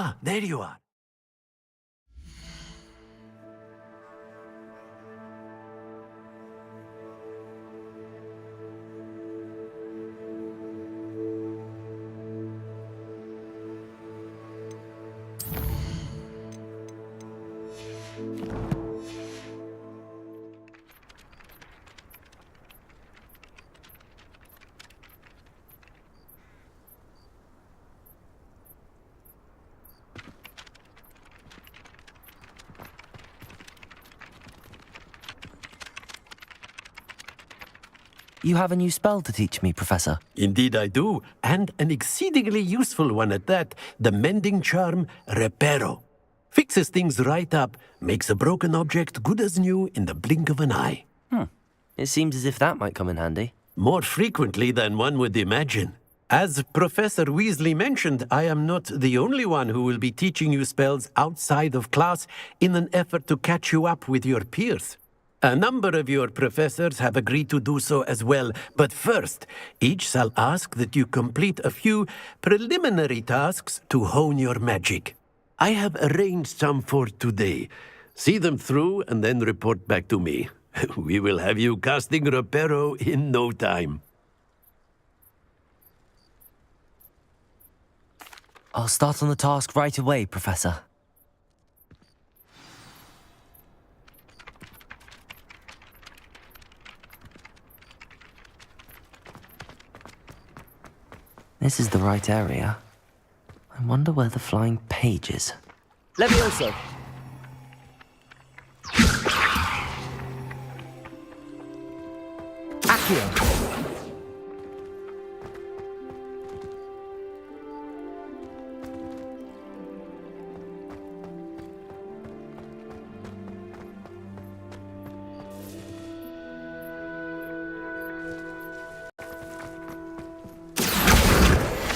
Ah, there you are. You have a new spell to teach me, Professor. Indeed I do, and an exceedingly useful one at that, the mending charm Reparo. Fixes things right up, makes a broken object good as new in the blink of an eye. It seems as if that might come in handy. More frequently than one would imagine. As Professor Weasley mentioned, I am not the only one who will be teaching you spells outside of class in an effort to catch you up with your peers. A number of your professors have agreed to do so as well, but first, each shall ask that you complete a few preliminary tasks to hone your magic. I have arranged some for today. See them through and then report back to me. We will have you casting Reparo in no time. I'll start on the task right away, Professor. This is the right area. I wonder where the flying page is. Levioso! Accio!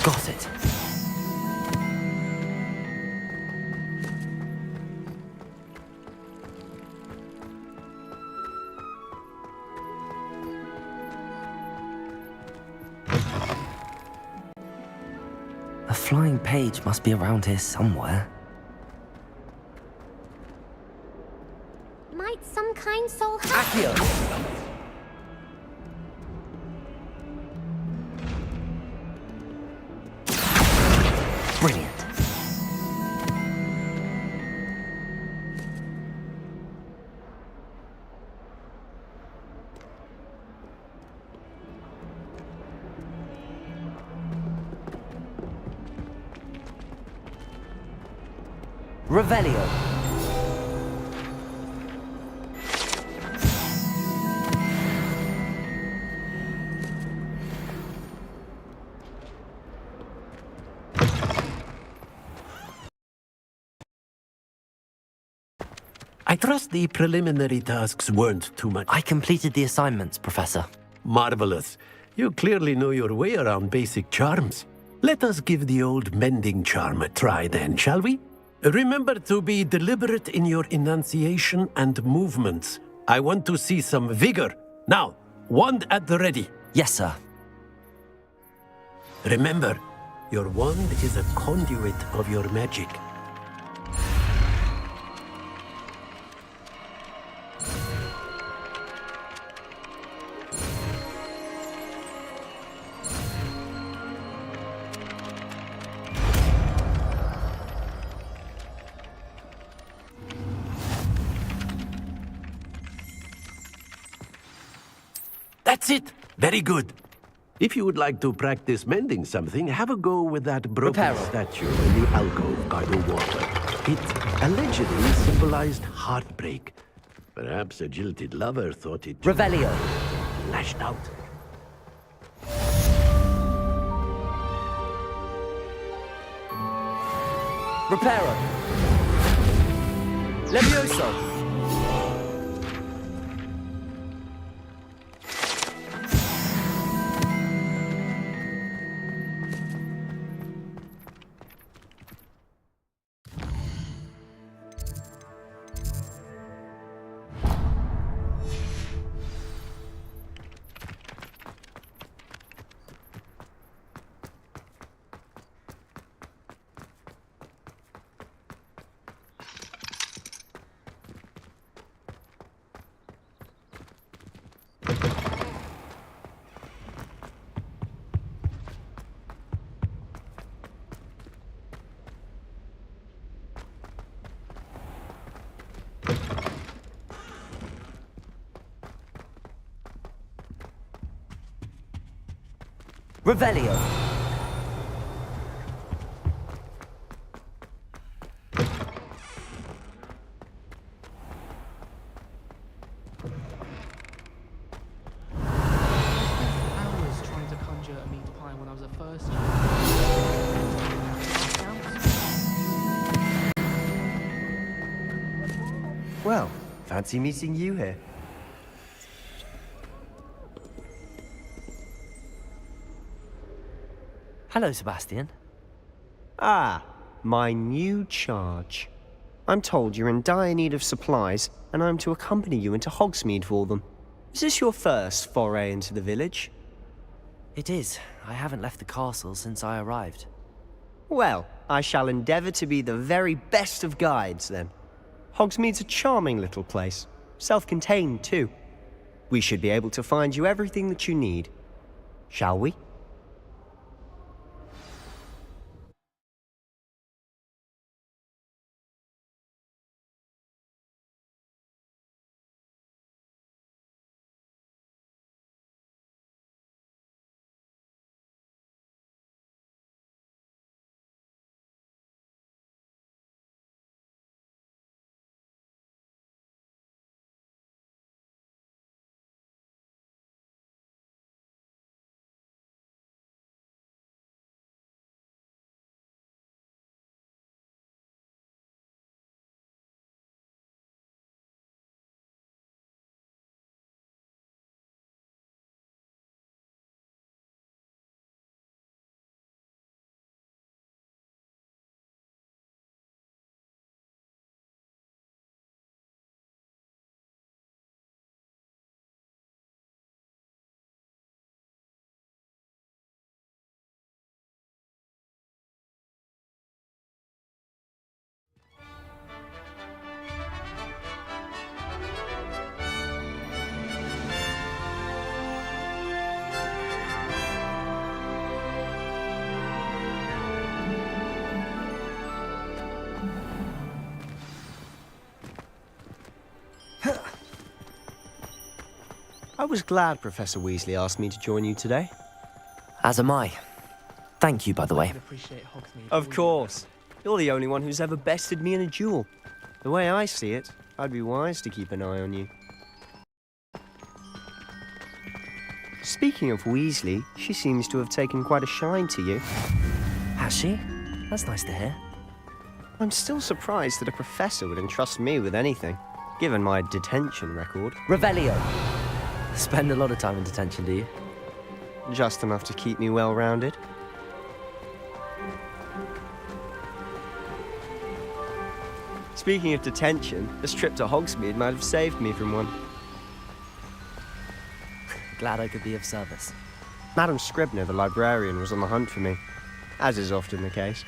Got it. The flying page must be around here somewhere. Might some kind soul help? Accio! Brilliant. Revelio! I trust the preliminary tasks weren't too much. I completed the assignments, Professor. Marvelous. You clearly know your way around basic charms. Let us give the old mending charm a try then, shall we? Remember to be deliberate in your enunciation and movements. I want to see some vigor. Now, wand at the ready. Yes, sir. Remember, your wand is a conduit of your magic. That's it! Very good. If you would like to practice mending something, have a go with that broken Reparo. statue in the alcove by the water. It allegedly symbolized heartbreak. Perhaps a jilted lover thought it Revelio! lashed out. Reparo! Levioso! Revelio. Hours trying to conjure a meat pie when I was at first year. Well, fancy meeting you here. Hello, Sebastian. Ah, my new charge. I'm told you're in dire need of supplies, and I'm to accompany you into Hogsmeade for them. Is this your first foray into the village? It is. I haven't left the castle since I arrived. Well, I shall endeavour to be the very best of guides, then. Hogsmeade's a charming little place. Self-contained, too. We should be able to find you everything that you need. Shall we? I was glad Professor Weasley asked me to join you today. As am I. Thank you, by the way. I'd appreciate Hogsmeade. Of course. You're the only one who's ever bested me in a duel. The way I see it, I'd be wise to keep an eye on you. Speaking of Weasley, she seems to have taken quite a shine to you. Has she? That's nice to hear. I'm still surprised that a professor would entrust me with anything, given my detention record. Revelio. Spend a lot of time in detention, do you? Just enough to keep me well-rounded. Speaking of detention, this trip to Hogsmeade might have saved me from one. Glad I could be of service. Madam Scribner, the librarian, was on the hunt for me, as is often the case.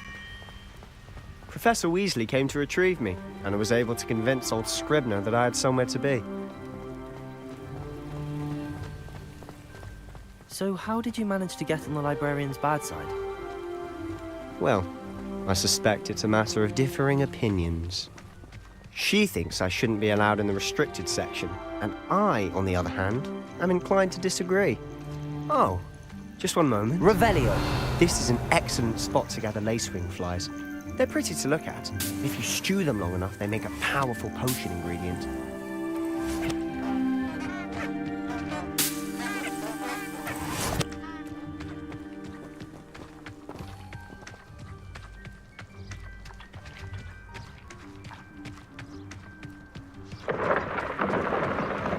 Professor Weasley came to retrieve me, and I was able to convince old Scribner that I had somewhere to be. So how did you manage to get on the librarian's bad side? Well, I suspect it's a matter of differing opinions. She thinks I shouldn't be allowed in the restricted section, and I, on the other hand, am inclined to disagree. Oh, just one moment. Revelio. This is an excellent spot to gather lacewing flies. They're pretty to look at. If you stew them long enough, they make a powerful potion ingredient.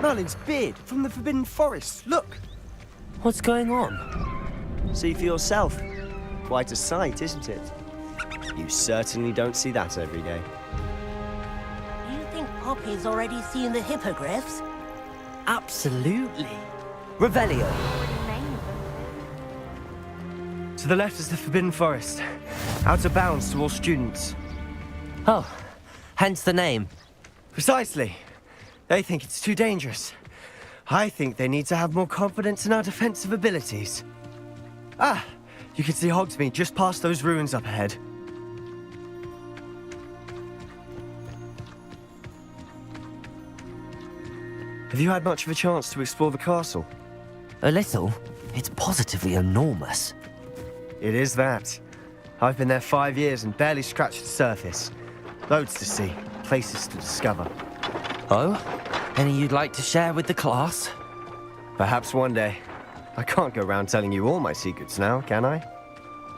Merlin's beard from the Forbidden Forest. Look! What's going on? See for yourself. Quite a sight, isn't it? You certainly don't see that every day. You think Poppy's already seen the hippogriffs? Absolutely. Revelio. To the left is the Forbidden Forest. Out of bounds to all students. Oh, hence the name. Precisely. They think it's too dangerous. I think they need to have more confidence in our defensive abilities. Ah, you can see Hogsmeade just past those ruins up ahead. Have you had much of a chance to explore the castle? A little. It's positively enormous. It is that. I've been there 5 years and barely scratched the surface. Loads to see, places to discover. Oh? Any you'd like to share with the class? Perhaps one day. I can't go around telling you all my secrets now, can I?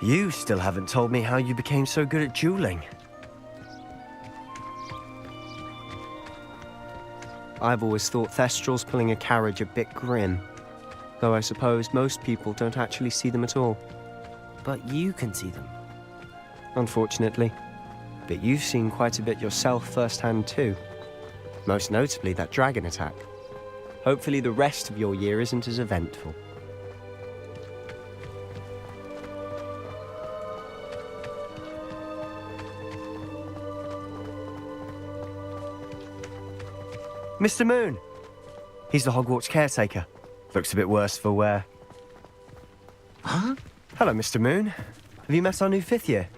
You still haven't told me how you became so good at dueling. I've always thought Thestrals pulling a carriage a bit grim. Though I suppose most people don't actually see them at all. But you can see them. Unfortunately. But you've seen quite a bit yourself firsthand too. Most notably that dragon attack. Hopefully the rest of your year isn't as eventful. Mr. Moon! He's the Hogwarts caretaker. Looks a bit worse for wear. Huh? Hello, Mr. Moon. Have you met our new 5th year?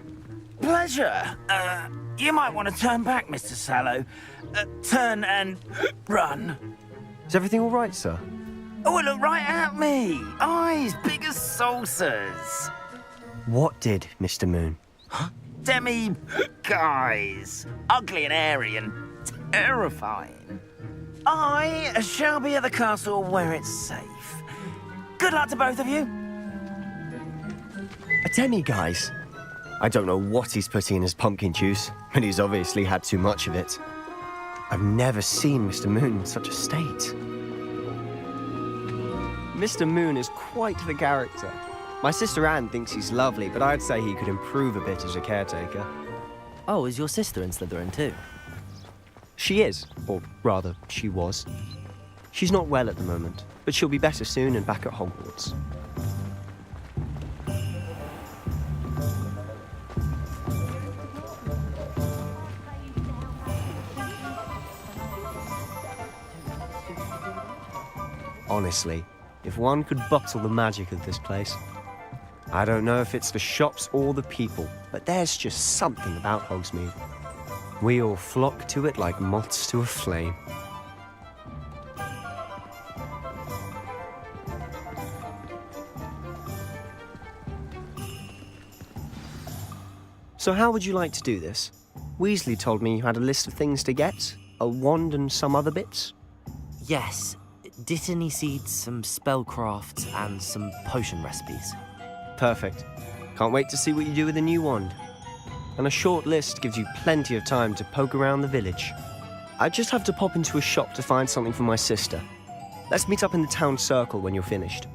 Pleasure. You might want to turn back, Mr. Sallow. Turn and run. Is everything all right, sir? Oh, look right at me. Eyes big as saucers. What did, Mr. Moon? Demi guys. Ugly and airy and terrifying. I shall be at the castle where it's safe. Good luck to both of you. A demi-guise? I don't know what he's putting in his pumpkin juice, but he's obviously had too much of it. I've never seen Mr. Moon in such a state. Mr. Moon is quite the character. My sister Anne thinks he's lovely, but I'd say he could improve a bit as a caretaker. Oh, is your sister in Slytherin too? She is, or rather, she was. She's not well at the moment, but she'll be better soon and back at Hogwarts. Honestly, if one could bottle the magic of this place. I don't know if it's the shops or the people, but there's just something about Hogsmeade. We all flock to it like moths to a flame. So how would you like to do this? Weasley told me you had a list of things to get, a wand and some other bits. Yes. Dittany seeds, some spellcrafts, and some potion recipes. Perfect. Can't wait to see what you do with the new wand. And a short list gives you plenty of time to poke around the village. I just have to pop into a shop to find something for my sister. Let's meet up in the town circle when you're finished.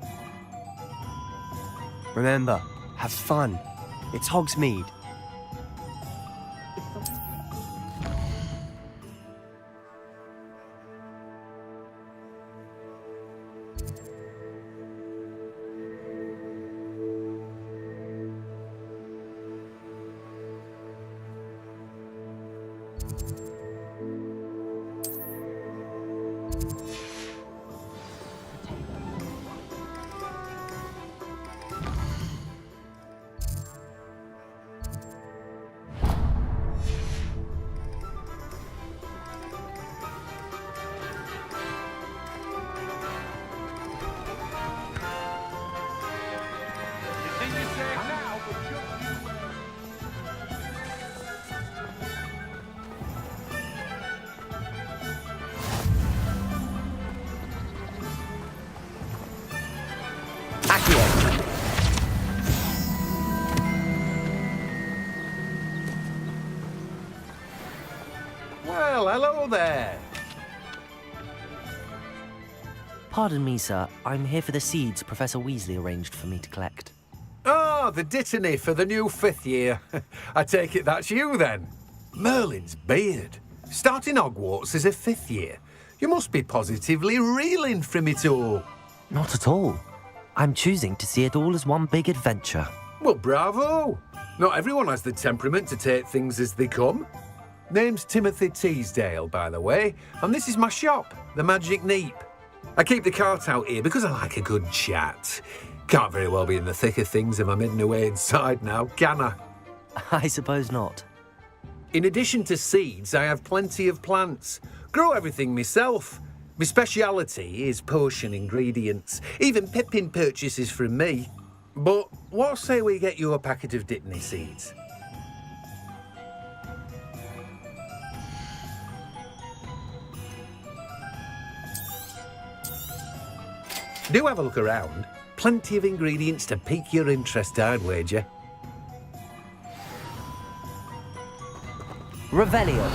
Remember, have fun. It's Hogsmeade. Well, hello there. Pardon me, sir. I'm here for the seeds Professor Weasley arranged for me to collect. Ah, the Dittany for the new 5th year. I take it that's you, then. Merlin's beard. Starting Hogwarts as a 5th year. You must be positively reeling from it all. Not at all. I'm choosing to see it all as one big adventure. Well, bravo. Not everyone has the temperament to take things as they come. Name's Timothy Teasdale, by the way, and this is my shop, the Magic Neep. I keep the cart out here because I like a good chat. Can't very well be in the thick of things if I'm hidden away inside now, can I? I suppose not. In addition to seeds, I have plenty of plants. Grow everything myself. My speciality is potion ingredients. Even Pippin purchases from me. But what say we get you a packet of dittany seeds? Do have a look around. Plenty of ingredients to pique your interest, I'd wager. Revelio.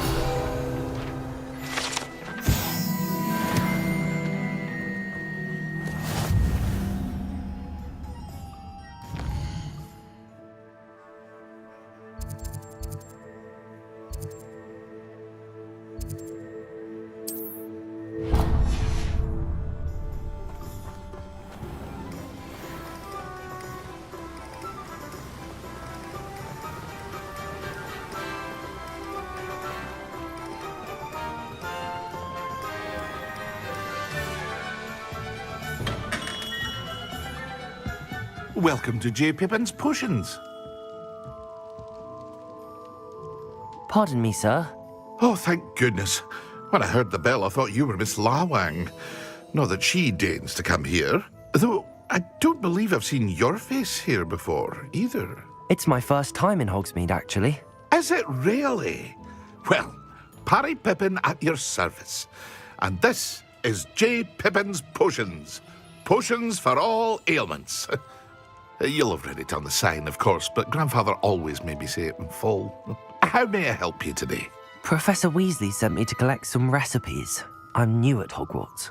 Welcome to J. Pippin's Potions. Pardon me, sir. Oh, thank goodness. When I heard the bell, I thought you were Miss Lawang. Not that she deigns to come here. Though I don't believe I've seen your face here before, either. It's my first time in Hogsmeade, actually. Is it really? Well, Parry Pippin at your service. And this is J. Pippin's Potions. Potions for all ailments. You'll have read it on the sign, of course, but Grandfather always made me say it in full. How may I help you today? Professor Weasley sent me to collect some recipes. I'm new at Hogwarts.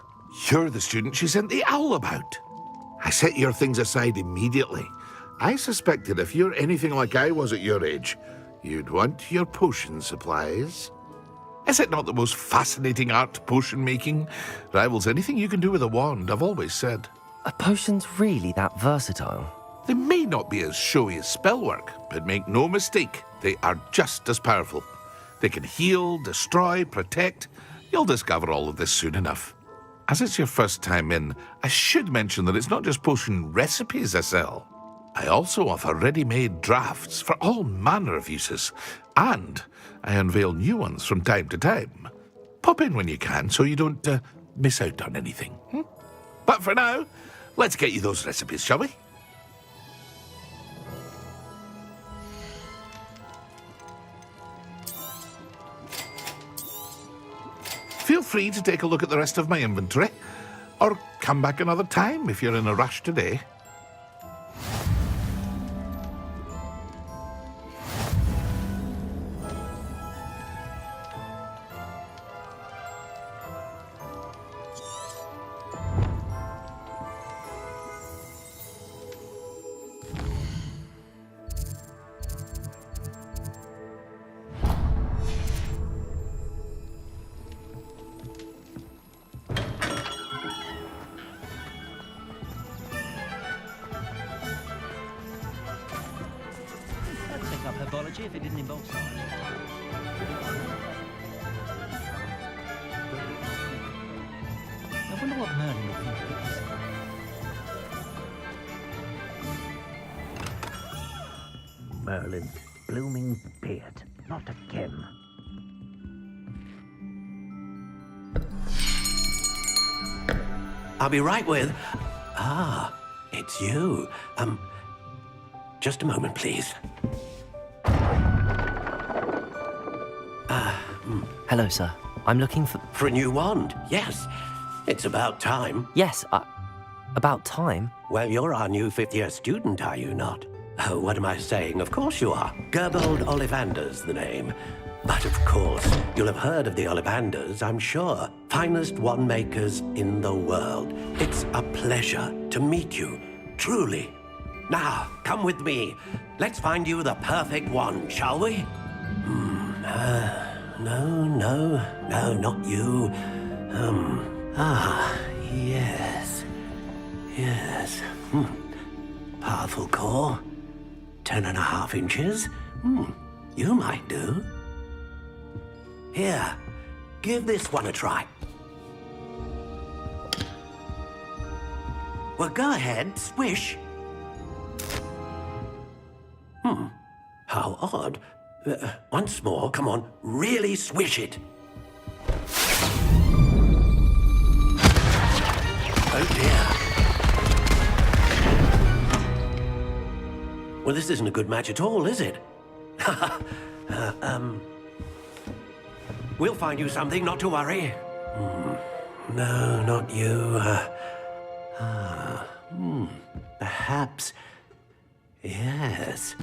You're the student she sent the owl about. I set your things aside immediately. I suspected if you're anything like I was at your age, you'd want your potion supplies. Is it not the most fascinating art, potion making? Rivals anything you can do with a wand, I've always said. Are potions really that versatile? They may not be as showy as spellwork, but make no mistake, they are just as powerful. They can heal, destroy, protect. You'll discover all of this soon enough. As it's your first time in, I should mention that it's not just potion recipes I sell. I also offer ready-made drafts for all manner of uses, and I unveil new ones from time to time. Pop in when you can so you don't miss out on anything. But for now, let's get you those recipes, shall we? Feel free to take a look at the rest of my inventory, or come back another time if you're in a rush today. I'd take up herbology if it didn't involve science. I wonder what Merlin would think of this. Merlin's blooming beard. Not again. I'll be right with... Ah, it's you. Just a moment, please. Hello, sir. I'm looking for... For a new wand, yes. It's about time. Yes, about time. Well, you're our new fifth-year student, are you not? Oh, what am I saying? Of course you are. Gerbold Ollivander's the name. But of course, you'll have heard of the Ollivanders, I'm sure. Finest wand makers in the world. It's a pleasure to meet you, truly. Now, come with me. Let's find you the perfect wand, shall we? No, not you. Yes. Powerful core. 10.5 inches. You might do. Here, give this one a try. Well, go ahead, swish. How odd. Once more, come on, really swish it. Oh dear. Well, this isn't a good match at all, is it? We'll find you something, not to worry. No, not you. Perhaps. Yes.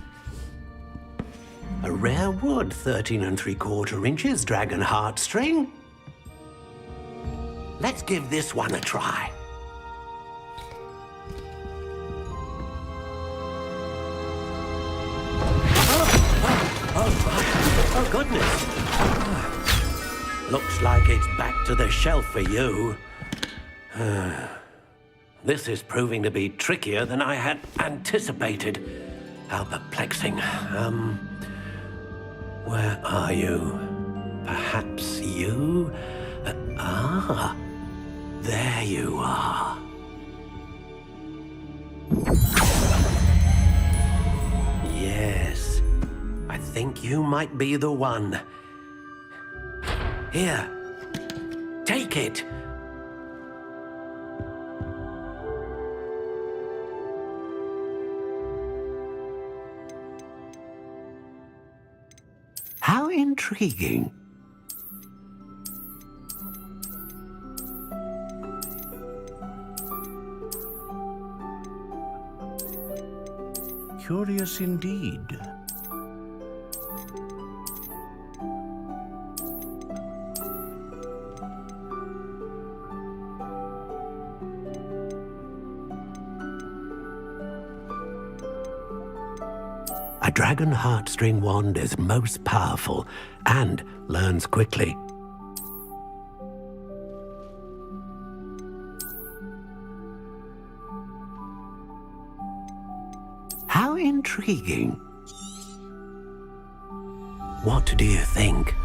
A rare wood, 13 3/4 inches, dragon heartstring. Let's give this one a try. Oh, goodness. Looks like it's back to the shelf for you. This is proving to be trickier than I had anticipated. How perplexing. Where are you? Perhaps you? There you are. Yes, I think you might be the one. Here, take it. How intriguing. Curious indeed. A dragon heartstring wand is most powerful and learns quickly. How intriguing. What do you think?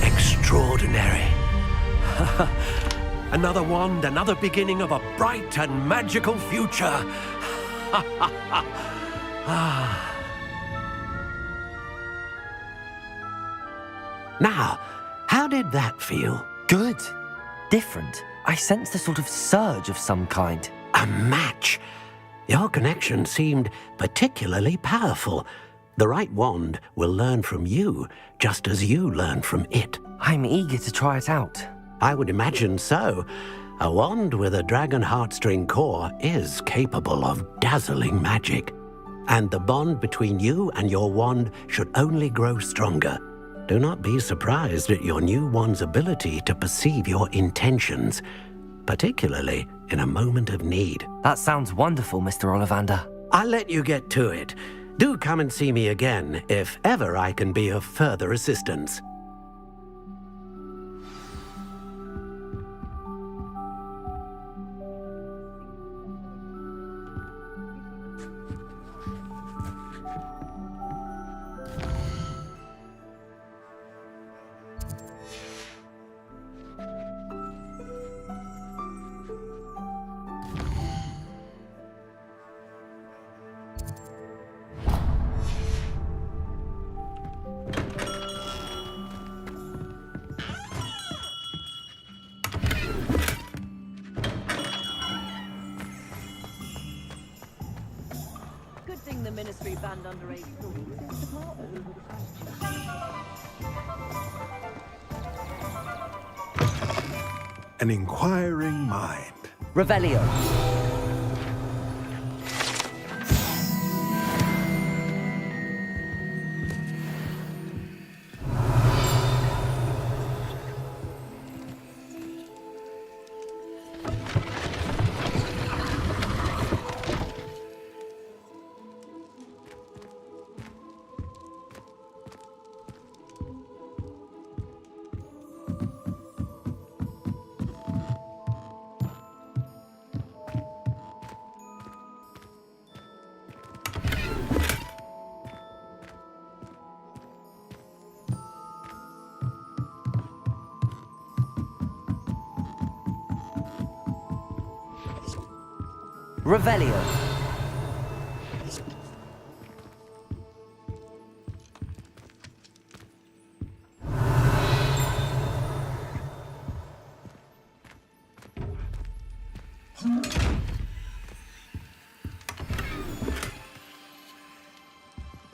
Extraordinary. Another wand, another beginning of a bright and magical future. Now, how did that feel? Good. Different. I sensed a sort of surge of some kind. A match. Your connection seemed particularly powerful. The right wand will learn from you, just as you learn from it. I'm eager to try it out. I would imagine so. A wand with a dragon heartstring core is capable of dazzling magic. And the bond between you and your wand should only grow stronger. Do not be surprised at your new wand's ability to perceive your intentions, particularly in a moment of need. That sounds wonderful, Mr. Ollivander. I'll let you get to it. Do come and see me again if ever I can be of further assistance. Good thing the Ministry banned underage An inquiring mind. Revelio. Revelio.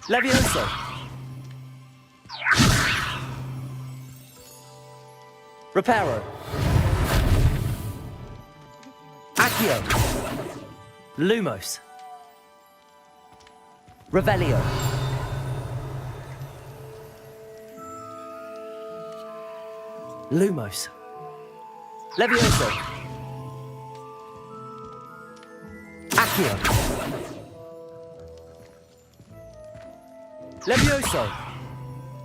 Levioso! Reparo! Accio! Lumos! Revelio! Lumos! Levioso! Accio! Levioso!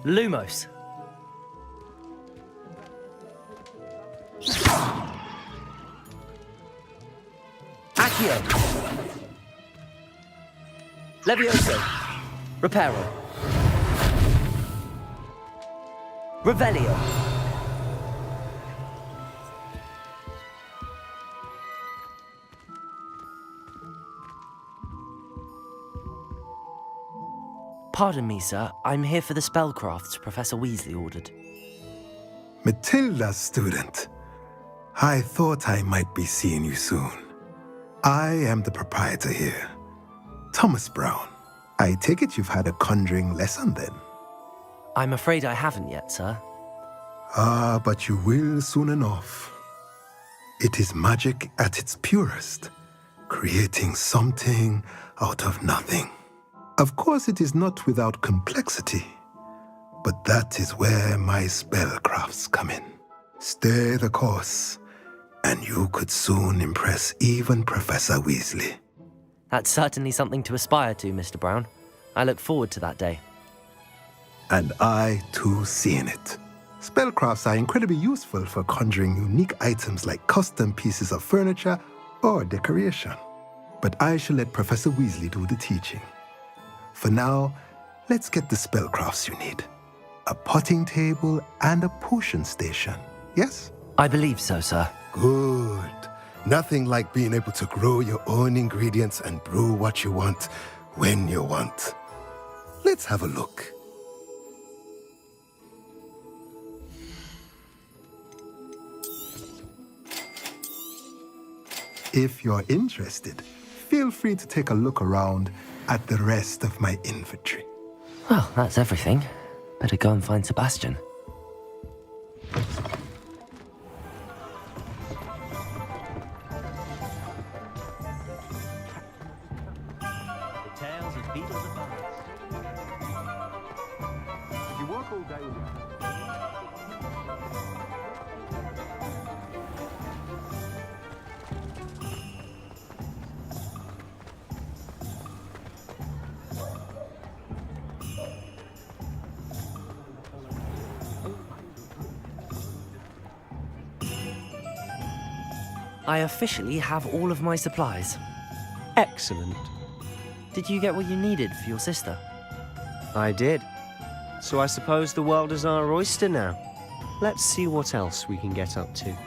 Lumos! Accio! Levioso! Reparo! Revelio! Pardon me, sir. I'm here for the spellcrafts Professor Weasley ordered. Matilda's student. I thought I might be seeing you soon. I am the proprietor here, Thomas Brown. I take it you've had a conjuring lesson then? I'm afraid I haven't yet, sir. Ah, but you will soon enough. It is magic at its purest, creating something out of nothing. Of course, it is not without complexity, but that is where my spellcrafts come in. Stay the course, and you could soon impress even Professor Weasley. That's certainly something to aspire to, Mr. Brown. I look forward to that day. And I, too, seeing it. Spellcrafts are incredibly useful for conjuring unique items like custom pieces of furniture or decoration. But I shall let Professor Weasley do the teaching. For now, let's get the spellcrafts you need. A potting table and a potion station, yes? I believe so, sir. Good. Nothing like being able to grow your own ingredients and brew what you want when you want. Let's have a look. If you're interested, feel free to take a look around at the rest of my inventory. Well, that's everything. Better go and find Sebastian. The tales of beetles and bugs. If you work all day... I officially have all of my supplies. Excellent. Did you get what you needed for your sister? I did. So I suppose the world is our oyster now. Let's see what else we can get up to.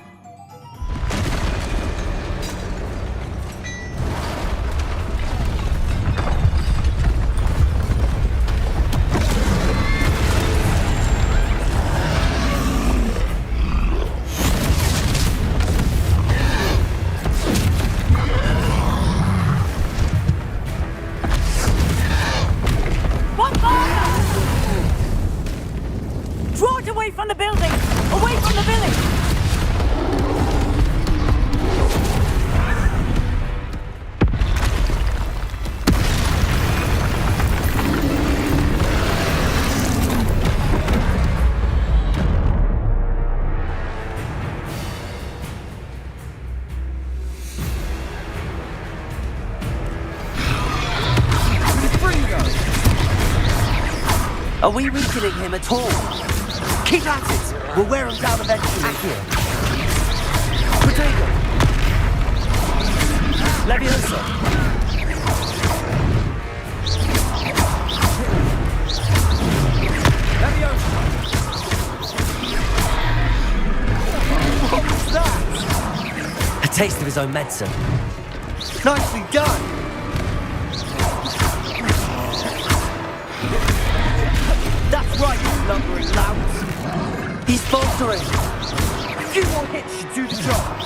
Draw it away from the building! Away from the village! Are we weakening him at all? Keep at it! We'll wear him down eventually. Accio. Potato! Levioso! Levioso! What's that? A taste of his own medicine. Nicely done! That's right, you lumbering louts. He's faltering. A few more hits should do the job.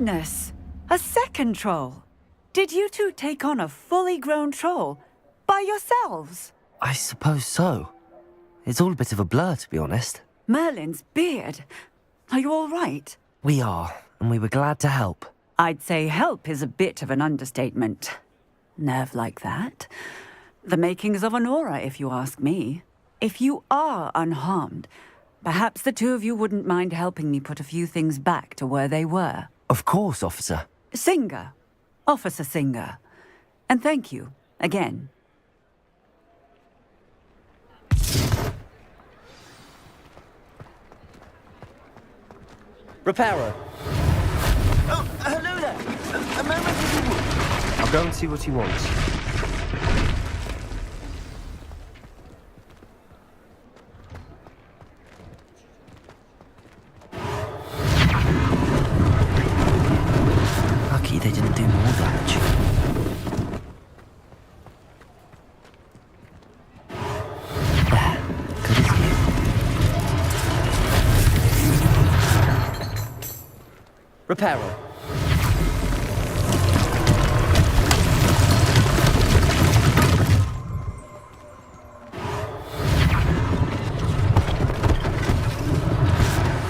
goodness! A second troll! Did you two take on a fully grown troll by yourselves? I suppose so. It's all a bit of a blur, to be honest. Merlin's beard. Are you all right? We are, and we were glad to help. I'd say help is a bit of an understatement. Nerve like that. The makings of an aura, if you ask me. If you are unharmed, perhaps the two of you wouldn't mind helping me put a few things back to where they were. Of course, officer. Singer. Officer Singer. And thank you, again. Repairer. Oh, hello there. A moment if you would. I'll go and see what he wants. Lucky they didn't do more damage. There. Good as new. Repairer.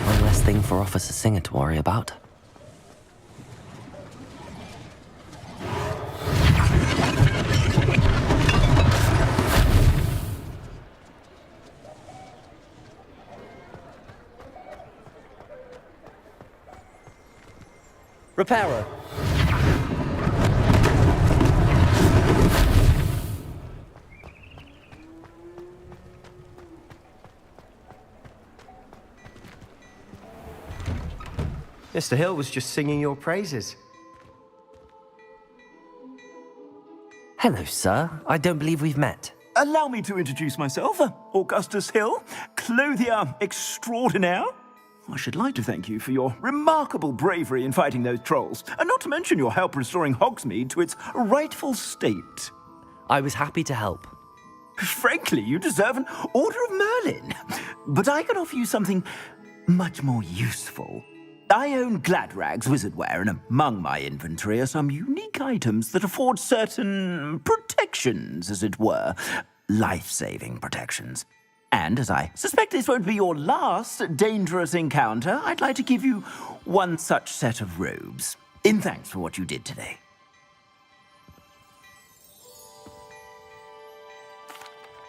One less thing for Officer Singer to worry about. Repairer. Mr. Hill was just singing your praises. Hello, sir. I don't believe we've met. Allow me to introduce myself, Augustus Hill, clothier extraordinaire. I should like to thank you for your remarkable bravery in fighting those trolls, and not to mention your help restoring Hogsmeade to its rightful state. I was happy to help. Frankly, you deserve an Order of Merlin. But I can offer you something much more useful. I own Gladrag's wizardware, and among my inventory are some unique items that afford certain protections, as it were. Life-saving protections. And as I suspect this won't be your last dangerous encounter, I'd like to give you one such set of robes, in thanks for what you did today.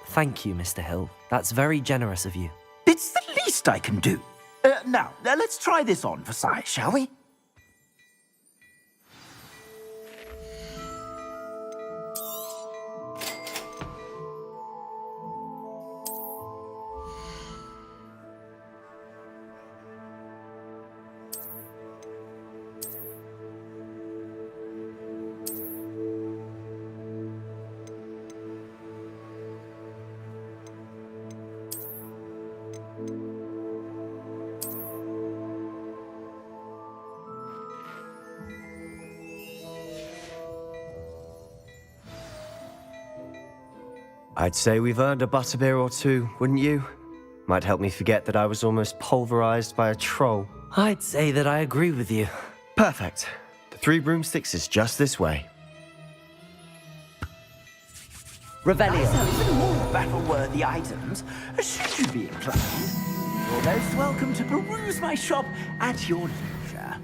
Thank you, Mr. Hill. That's very generous of you. It's the least I can do. Now, let's try this on for size, shall we? I'd say we've earned a butterbeer or two, wouldn't you? Might help me forget that I was almost pulverized by a troll. I'd say that I agree with you. Perfect. The 3 broomsticks is just this way. Revelio. Even more battle-worthy items, should you be inclined. You're most welcome to peruse my shop at your leisure.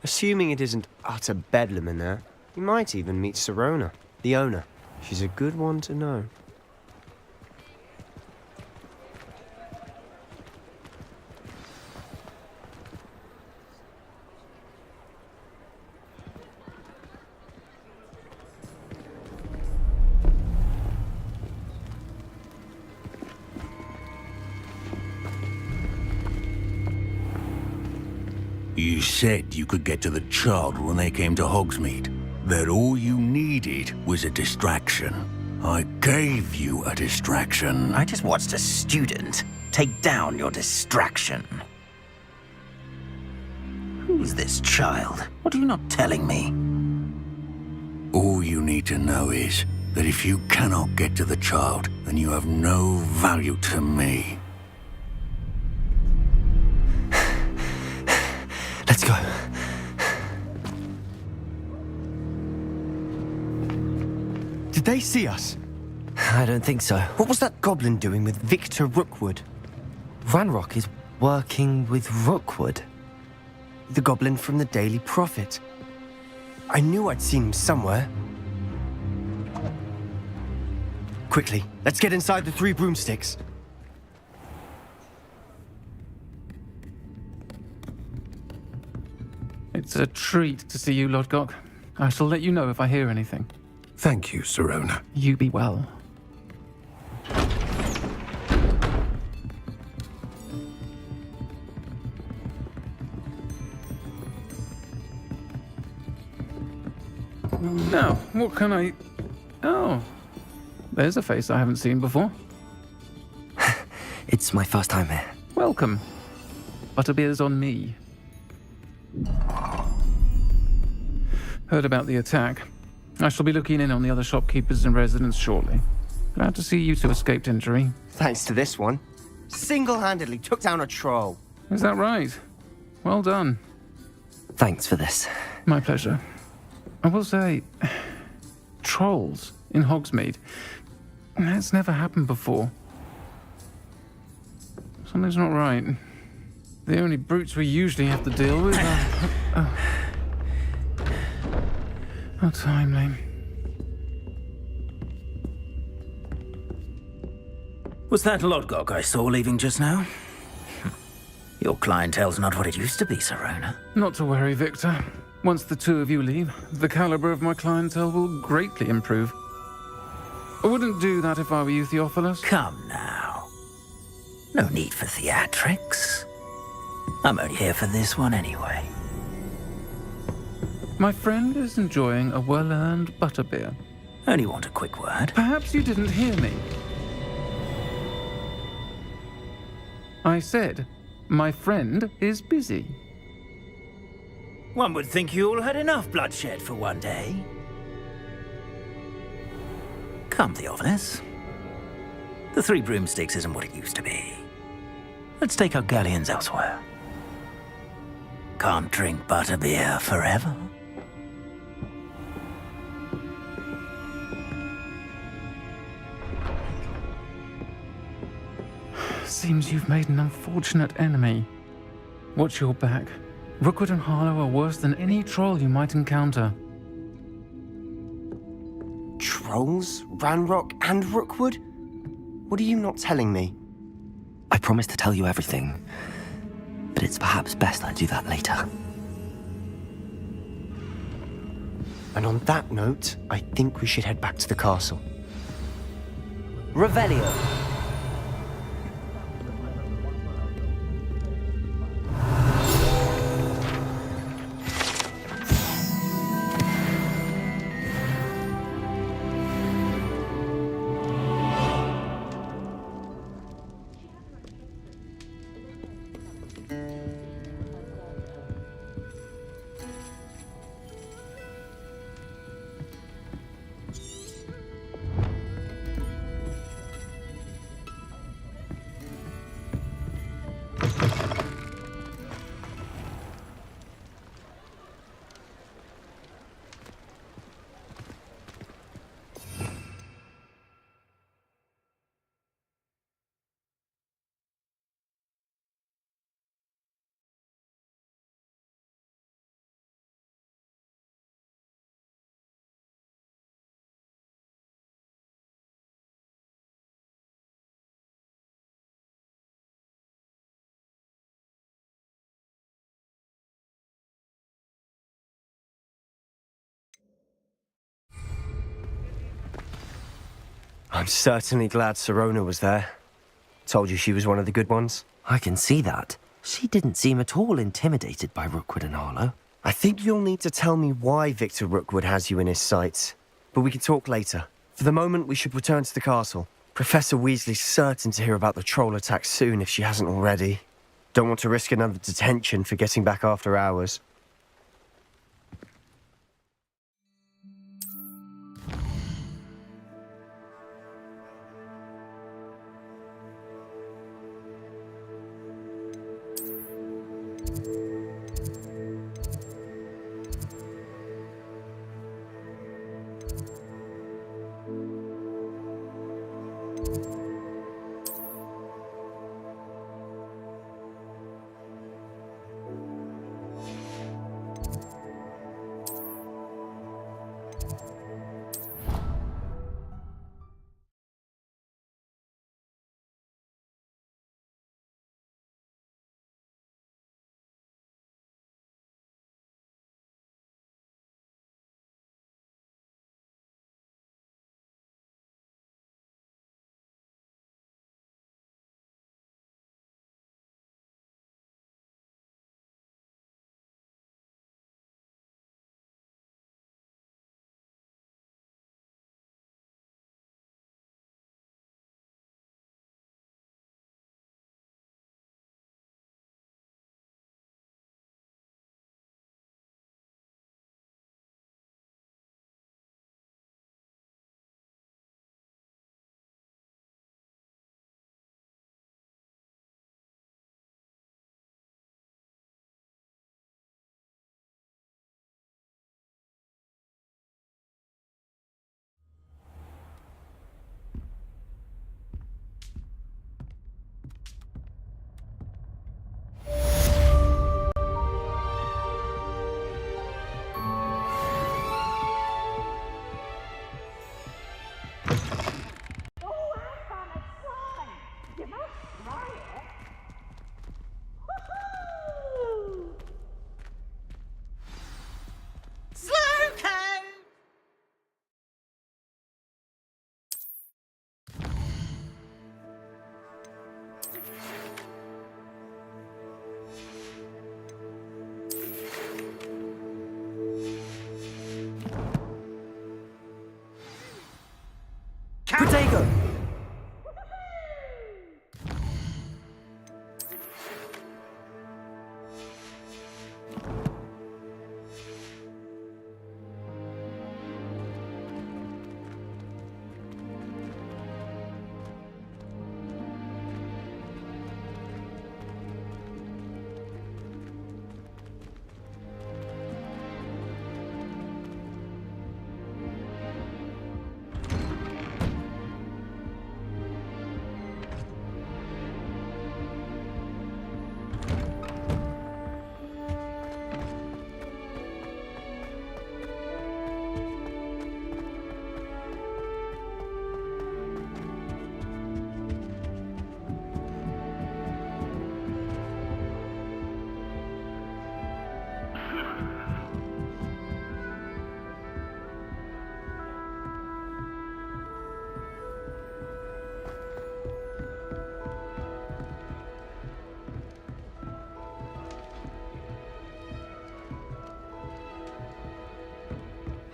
Assuming it isn't utter bedlam in there, you might even meet Sirona, the owner. She's a good one to know. You said you could get to the child when they came to Hogsmeade. That all you needed was a distraction. I gave you a distraction. I just watched a student take down your distraction. Who's this child? What are you not telling me? All you need to know is that if you cannot get to the child, then you have no value to me. Let's go. Did they see us? I don't think so. What was that goblin doing with Victor Rookwood? Ranrock is working with Rookwood. The goblin from the Daily Prophet. I knew I'd seen him somewhere. Quickly, let's get inside the 3 broomsticks. It's a treat to see you, Lodgok. I shall let you know if I hear anything. Thank you, Sirona. You be well. Now, what can I... Oh, there's a face I haven't seen before. It's my first time here. Welcome. Butterbeer's on me. Heard about the attack. I shall be looking in on the other shopkeepers and residents shortly. Glad to see you two escaped injury. Thanks to this one. Single-handedly took down a troll. Is that right? Well done. Thanks for this. My pleasure. I will say, trolls in Hogsmeade. That's never happened before. Something's not right. The only brutes we usually have to deal with are... How timely. Was that Lodgok I saw leaving just now? Your clientele's not what it used to be, Sirona. Not to worry, Victor. Once the two of you leave, the caliber of my clientele will greatly improve. I wouldn't do that if I were you, Theophilus. Come now. No need for theatrics. I'm only here for this one anyway. My friend is enjoying a well-earned butterbeer. Only want a quick word. Perhaps you didn't hear me. I said, my friend is busy. One would think you all had enough bloodshed for one day. Come, Theophilus. The 3 broomsticks isn't what it used to be. Let's take our galleons elsewhere. Can't drink butterbeer forever. Seems you've made an unfortunate enemy. Watch your back. Rookwood and Harlow are worse than any troll you might encounter. Trolls? Ranrock and Rookwood? What are you not telling me? I promised to tell you everything, but it's perhaps best I do that later. And on that note, I think we should head back to the castle. Revelio. I'm certainly glad Sirona was there. Told you she was one of the good ones. I can see that. She didn't seem at all intimidated by Rookwood and Harlow. I think you'll need to tell me why Victor Rookwood has you in his sights. But we can talk later. For the moment, we should return to the castle. Professor Weasley's certain to hear about the troll attack soon if she hasn't already. Don't want to risk another detention for getting back after hours. Sego!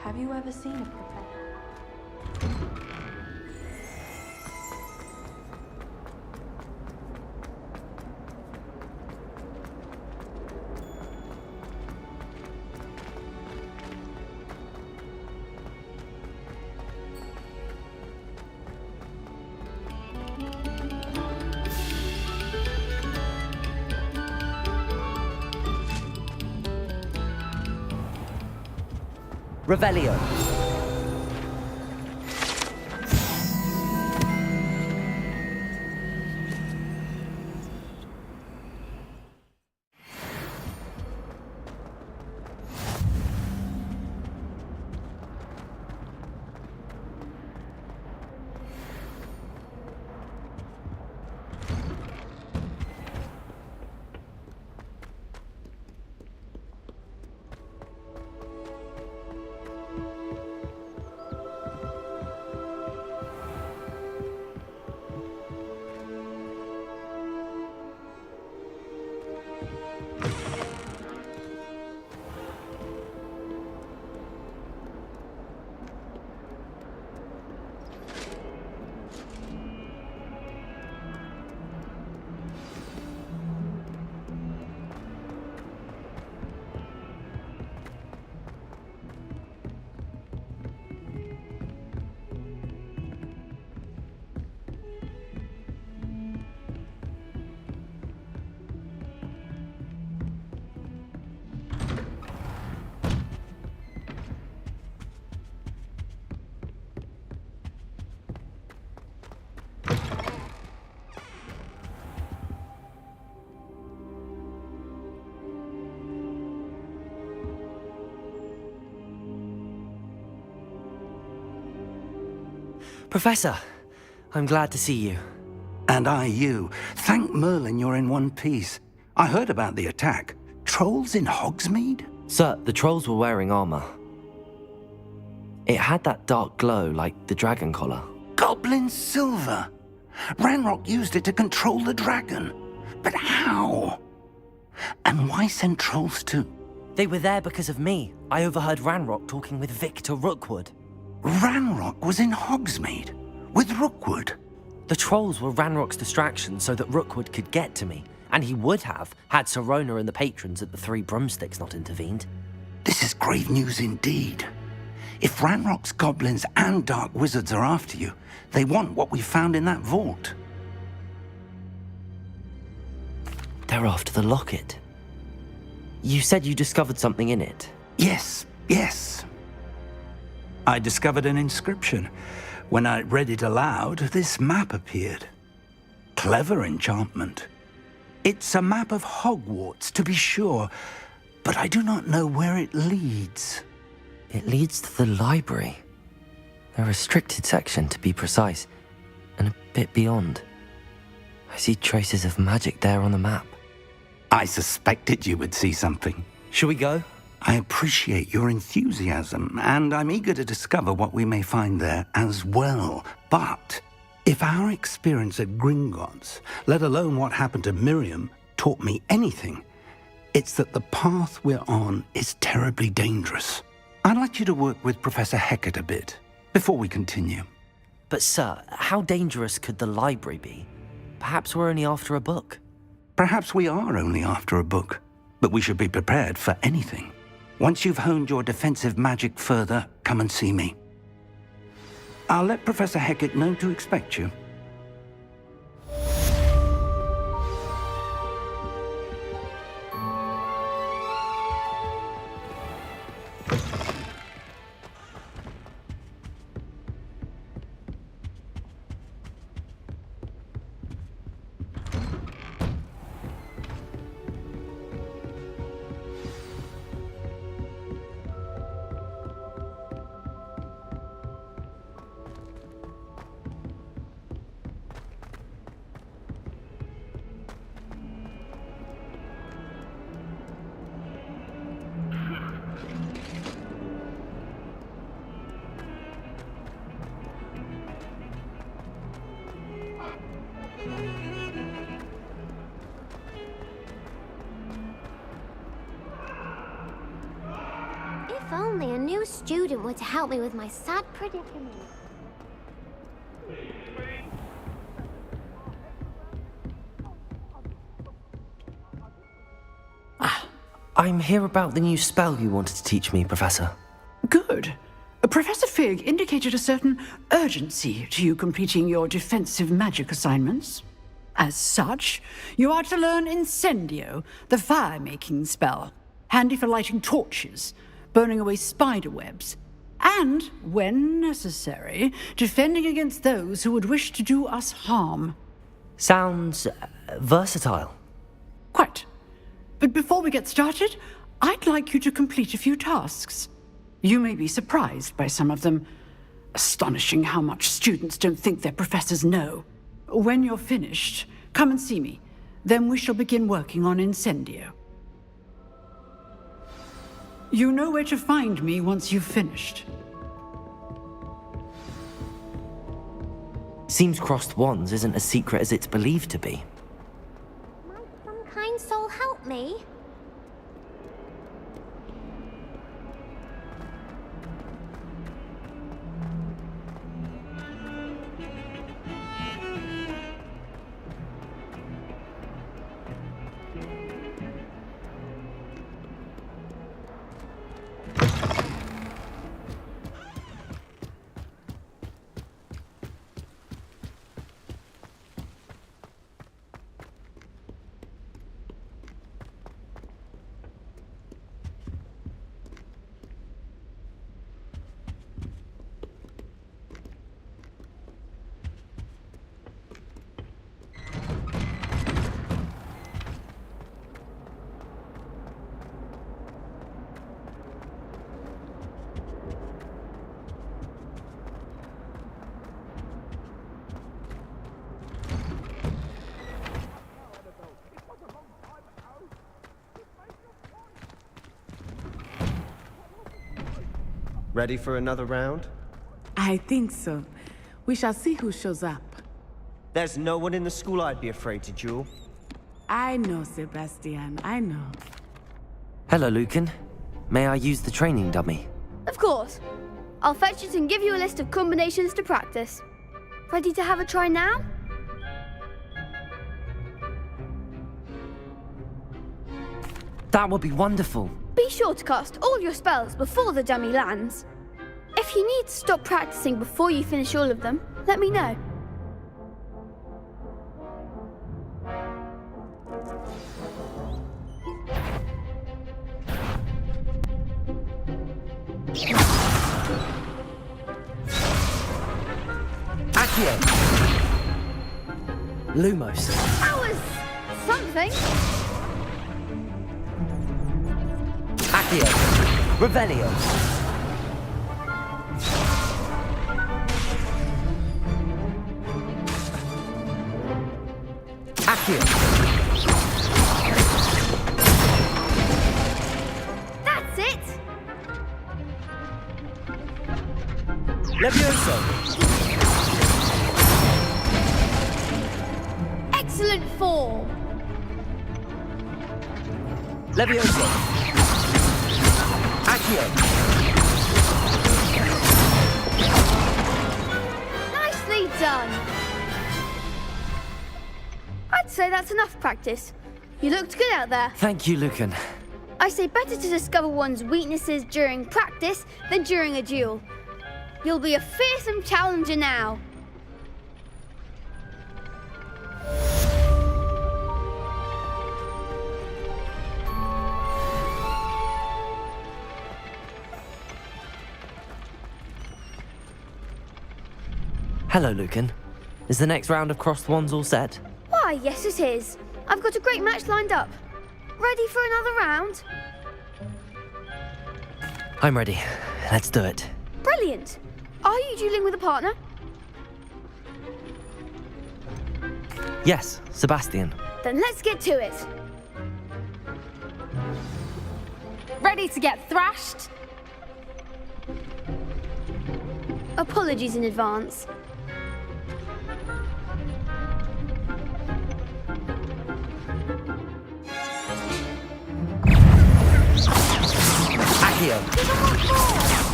Have you ever seen a professor? Revelio. Professor, I'm glad to see you. And I you. Thank Merlin you're in one piece. I heard about the attack. Trolls in Hogsmeade? Sir, the trolls were wearing armor. It had that dark glow like the dragon collar. Goblin silver! Ranrock used it to control the dragon. But how? And why send trolls too? They were there because of me. I overheard Ranrock talking with Victor Rookwood. Ranrock was in Hogsmeade? With Rookwood? The trolls were Ranrock's distraction so that Rookwood could get to me. And he would have, had Sirona and the patrons at the Three Broomsticks not intervened. This is grave news indeed. If Ranrock's goblins and dark wizards are after you, they want what we found in that vault. They're after the locket. You said you discovered something in it. Yes, yes. I discovered an inscription. When I read it aloud, this map appeared. Clever enchantment. It's a map of Hogwarts, to be sure, but I do not know where it leads. It leads to the library. A restricted section, to be precise, and a bit beyond. I see traces of magic there on the map. I suspected you would see something. Shall we go? I appreciate your enthusiasm, and I'm eager to discover what we may find there as well. But if our experience at Gringotts, let alone what happened to Miriam, taught me anything, it's that the path we're on is terribly dangerous. I'd like you to work with Professor Hecat a bit before we continue. But sir, how dangerous could the library be? Perhaps we're only after a book. Perhaps we are only after a book, but we should be prepared for anything. Once you've honed your defensive magic further, come and see me. I'll let Professor Hecat know to expect you. If only a new student were to help me with my sad predicament. I'm here about the new spell you wanted to teach me, Professor. Good. Professor Fig indicated a certain urgency to you completing your defensive magic assignments. As such, you are to learn Incendio, the fire-making spell, handy for lighting torches, burning away spider webs, and, when necessary, defending against those who would wish to do us harm. Sounds versatile. Quite. But before we get started, I'd like you to complete a few tasks. You may be surprised by some of them. Astonishing how much students don't think their professors know. When you're finished, come and see me. Then we shall begin working on Incendio. You know where to find me once you've finished. Seems crossed wands isn't as secret as it's believed to be. Might some kind soul help me? Ready for another round? I think so. We shall see who shows up. There's no one in the school I'd be afraid to duel. I know, Sebastian, I know. Hello, Lucan. May I use the training dummy? Of course. I'll fetch it and give you a list of combinations to practice. Ready to have a try now? That would be wonderful. Be sure to cast all your spells before the dummy lands. If you need to stop practicing before you finish all of them, let me know. Accio! Lumos. That was something. Accio! Revelio! Accio! That's it! Levioso! Excellent form! Levioso! Accio! Nicely say that's enough practice. You looked good out there. Thank you, Lucan. I say better to discover one's weaknesses during practice than during a duel. You'll be a fearsome challenger now. Hello, Lucan. Is the next round of crossed wands all set? Why, yes it is. I've got a great match lined up. Ready for another round? I'm ready. Let's do it. Brilliant. Are you dueling with a partner? Yes, Sebastian. Then let's get to it. Ready to get thrashed? Apologies in advance. Accio.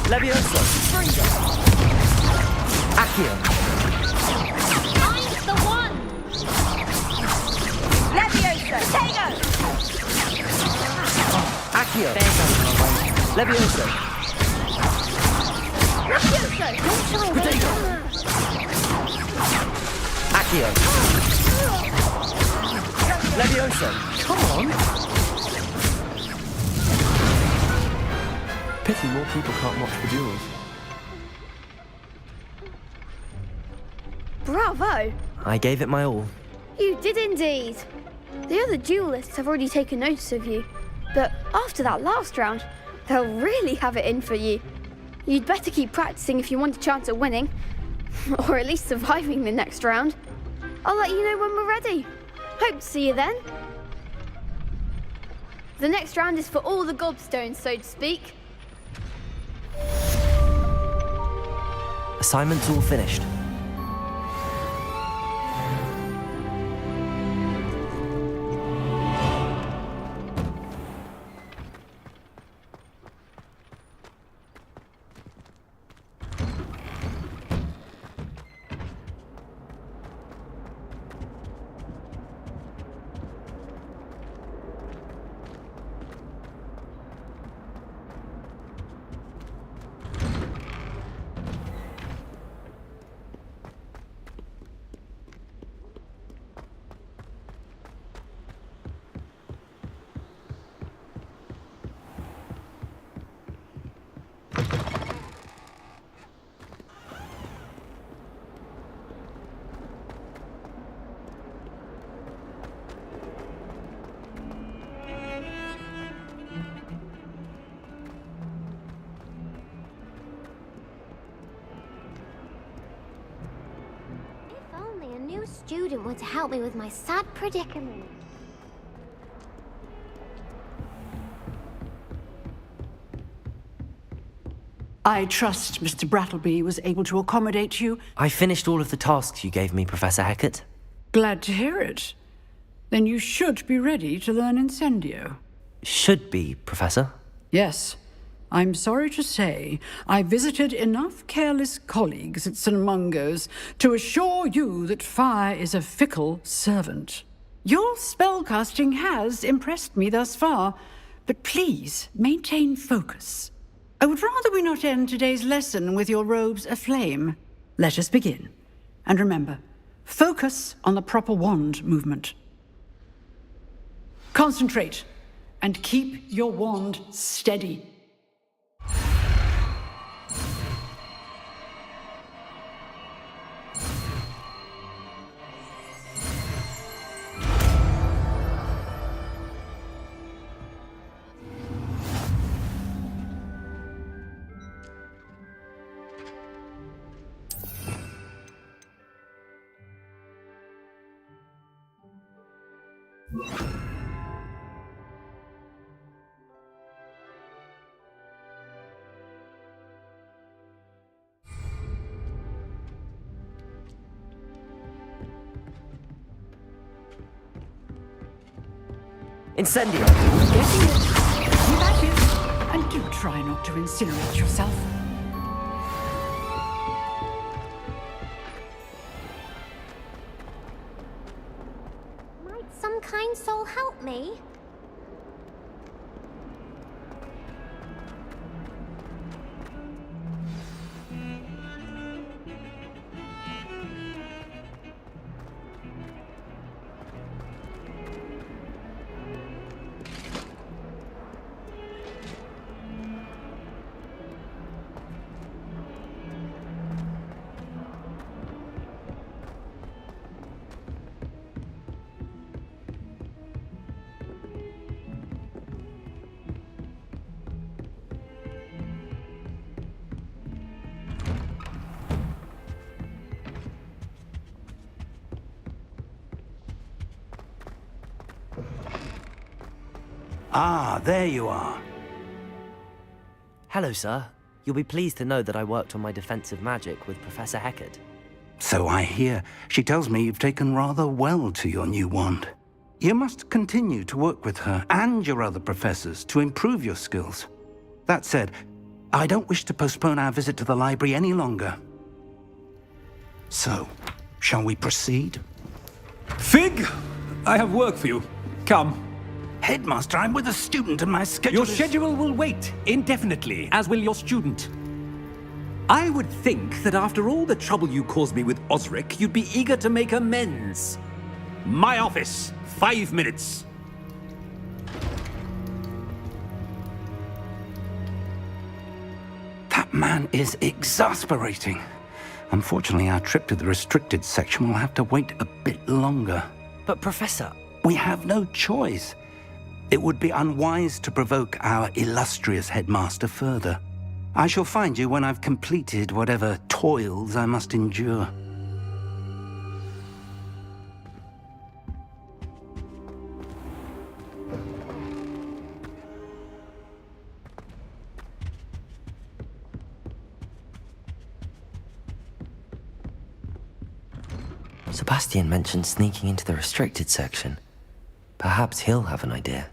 Levioso. Accio. I'm the one! Leviosa, Tego! Accio. Levioso. Potato. Accio. Levioso. Come on. Pity more people can't watch the duels. Bravo! I gave it my all. You did indeed. The other duelists have already taken notice of you, but after that last round, they'll really have it in for you. You'd better keep practicing if you want a chance at winning, or at least surviving the next round. I'll let you know when we're ready. Hope to see you then. The next round is for all the gobstones, so to speak. Assignment's all finished. Student were to help me with my sad predicament. I trust Mr. Brattleby was able to accommodate you. I finished all of the tasks you gave me, Professor Hecat. Glad to hear it. Then you should be ready to learn Incendio. Should be, Professor. Yes. I'm sorry to say, I visited enough careless colleagues at St. Mungo's to assure you that fire is a fickle servant. Your spellcasting has impressed me thus far, but please maintain focus. I would rather we not end today's lesson with your robes aflame. Let us begin. And remember, focus on the proper wand movement. Concentrate, and keep your wand steady. Incendio! Getting it. Keep at it. And do try not to incinerate yourself. My help me? Ah, there you are. Hello, sir. You'll be pleased to know that I worked on my defensive magic with Professor Heckard. So I hear. She tells me you've taken rather well to your new wand. You must continue to work with her and your other professors to improve your skills. That said, I don't wish to postpone our visit to the library any longer. So, shall we proceed? Fig! I have work for you. Come. Headmaster, I'm with a student and my schedule Your schedule will wait indefinitely, as will your student. I would think that after all the trouble you caused me with Osric, you'd be eager to make amends. My office, 5 minutes. That man is exasperating. Unfortunately, our trip to the restricted section will have to wait a bit longer. But Professor... We have no choice. It would be unwise to provoke our illustrious headmaster further. I shall find you when I've completed whatever toils I must endure. Sebastian mentioned sneaking into the restricted section. Perhaps he'll have an idea.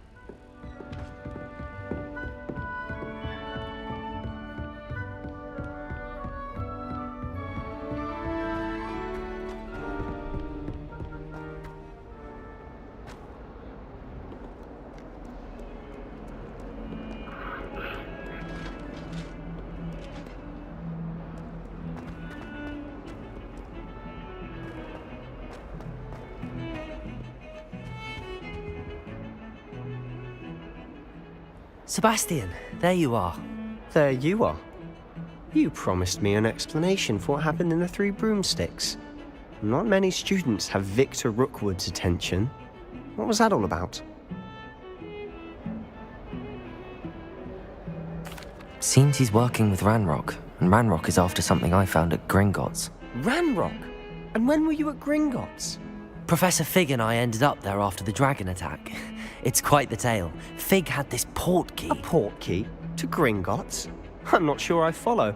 Sebastian, there you are. There you are. You promised me an explanation for what happened in the Three Broomsticks. Not many students have Victor Rookwood's attention. What was that all about? Seems he's working with Ranrock, and Ranrock is after something I found at Gringotts. Ranrock? And when were you at Gringotts? Professor Fig and I ended up there after the dragon attack. It's quite the tale. Fig had this port key. A port key? To Gringotts? I'm not sure I follow.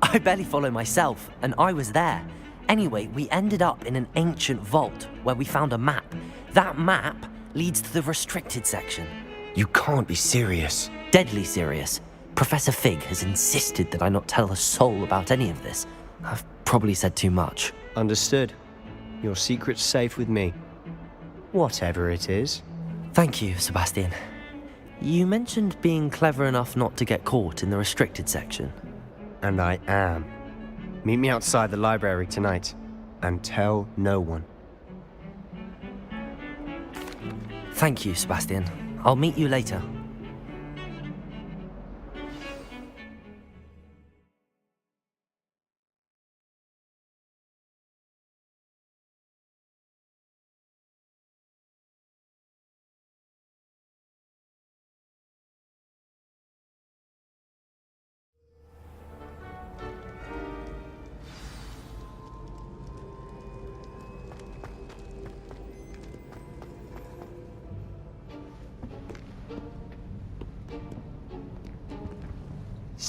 I barely follow myself, and I was there. Anyway, we ended up in an ancient vault where we found a map. That map leads to the restricted section. You can't be serious. Deadly serious. Professor Fig has insisted that I not tell a soul about any of this. I've probably said too much. Understood. Your secret's safe with me. Whatever it is. Thank you, Sebastian. You mentioned being clever enough not to get caught in the restricted section. And I am. Meet me outside the library tonight, and tell no one. Thank you, Sebastian. I'll meet you later.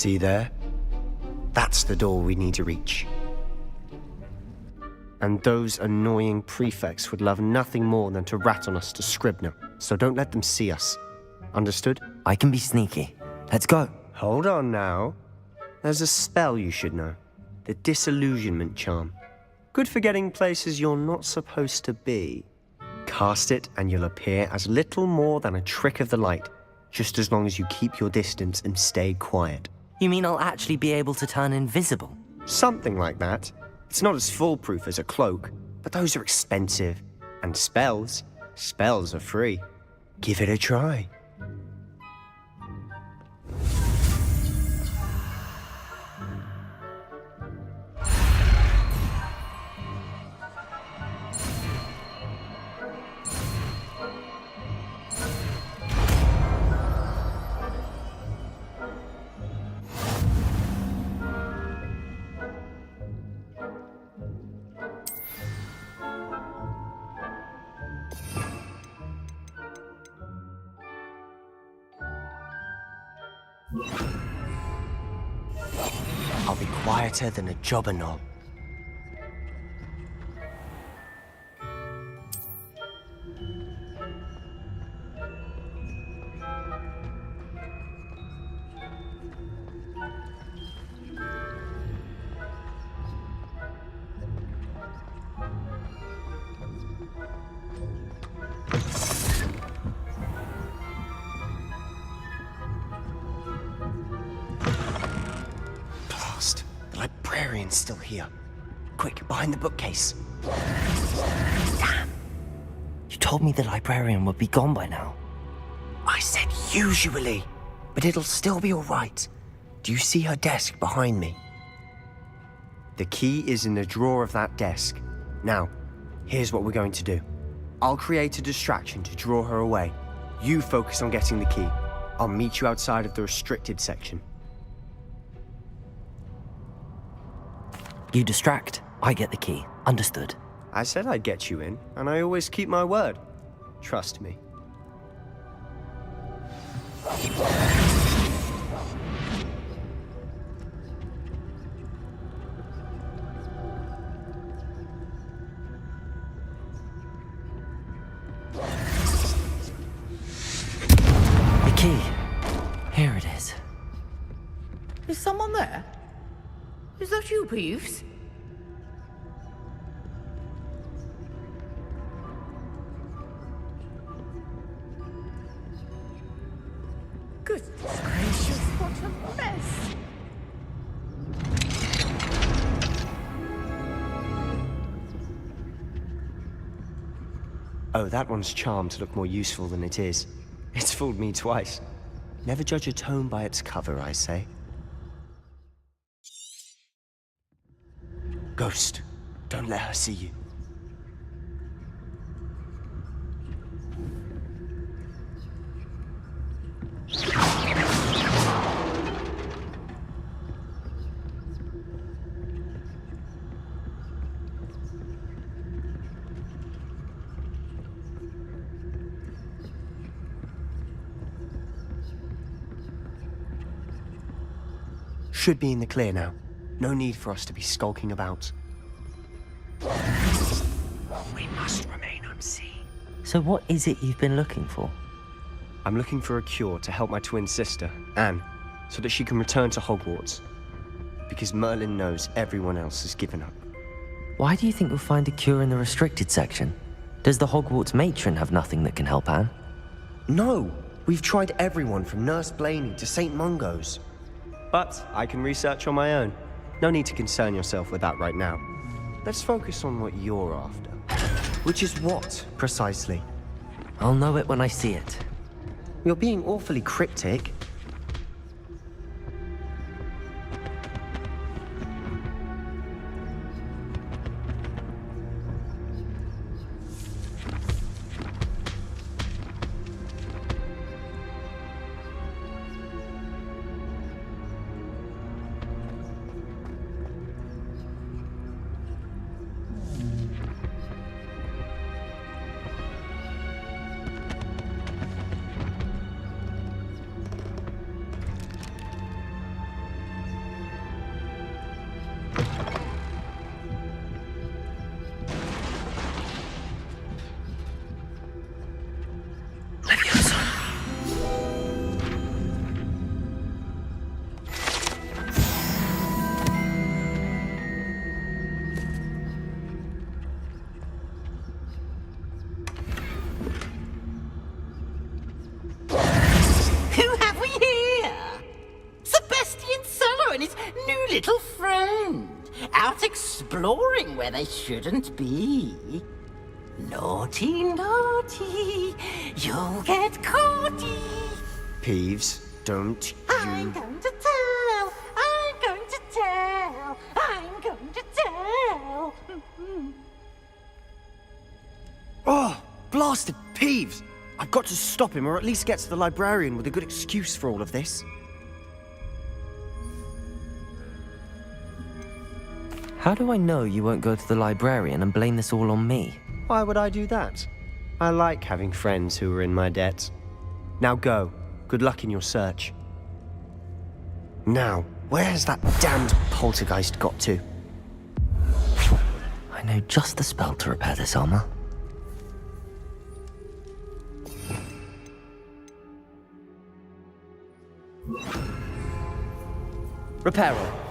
See there? That's the door we need to reach. And those annoying prefects would love nothing more than to rat on us to Scribner, so don't let them see us. Understood? I can be sneaky. Let's go. Hold on now. There's a spell you should know. The Disillusionment Charm. Good for getting places you're not supposed to be. Cast it and you'll appear as little more than a trick of the light, just as long as you keep your distance and stay quiet. You mean I'll actually be able to turn invisible? Something like that. It's not as foolproof as a cloak, but those are expensive. And spells are free. Give it a try. I'll be quieter than a jobberknoll. The librarian's still here. Quick, behind the bookcase. Damn. You told me the librarian would be gone by now. I said usually, but it'll still be all right. Do you see her desk behind me? The key is in the drawer of that desk. Now, here's what we're going to do. I'll create a distraction to draw her away. You focus on getting the key. I'll meet you outside of the restricted section. You distract, I get the key. Understood. I said I'd get you in, and I always keep my word. Trust me. The key. Here it is. Is someone there? Is that you, Peeves? Goodness gracious, what a mess! Oh, that one's charmed to look more useful than it is. It's fooled me twice. Never judge a tome by its cover, I say. Ghost, don't let her see you. Should be in the clear now. No need for us to be skulking about. We must remain unseen. So what is it you've been looking for? I'm looking for a cure to help my twin sister, Anne, so that she can return to Hogwarts. Because Merlin knows everyone else has given up. Why do you think you'll find a cure in the restricted section? Does the Hogwarts matron have nothing that can help Anne? No! We've tried everyone from Nurse Blaney to St. Mungo's. But I can research on my own. No need to concern yourself with that right now. Let's focus on what you're after. Which is what, precisely? I'll know it when I see it. You're being awfully cryptic. friend, out exploring where they shouldn't be. Naughty, naughty, you'll get caughty. Peeves, don't you... I'm going to tell, I'm going to tell, I'm going to tell. Oh, blasted Peeves! I've got to stop him, or at least get to the librarian with a good excuse for all of this. How do I know you won't go to the librarian and blame this all on me? Why would I do that? I like having friends who are in my debt. Now go. Good luck in your search. Now, where has that damned poltergeist got to? I know just the spell to repair this armor. Reparo.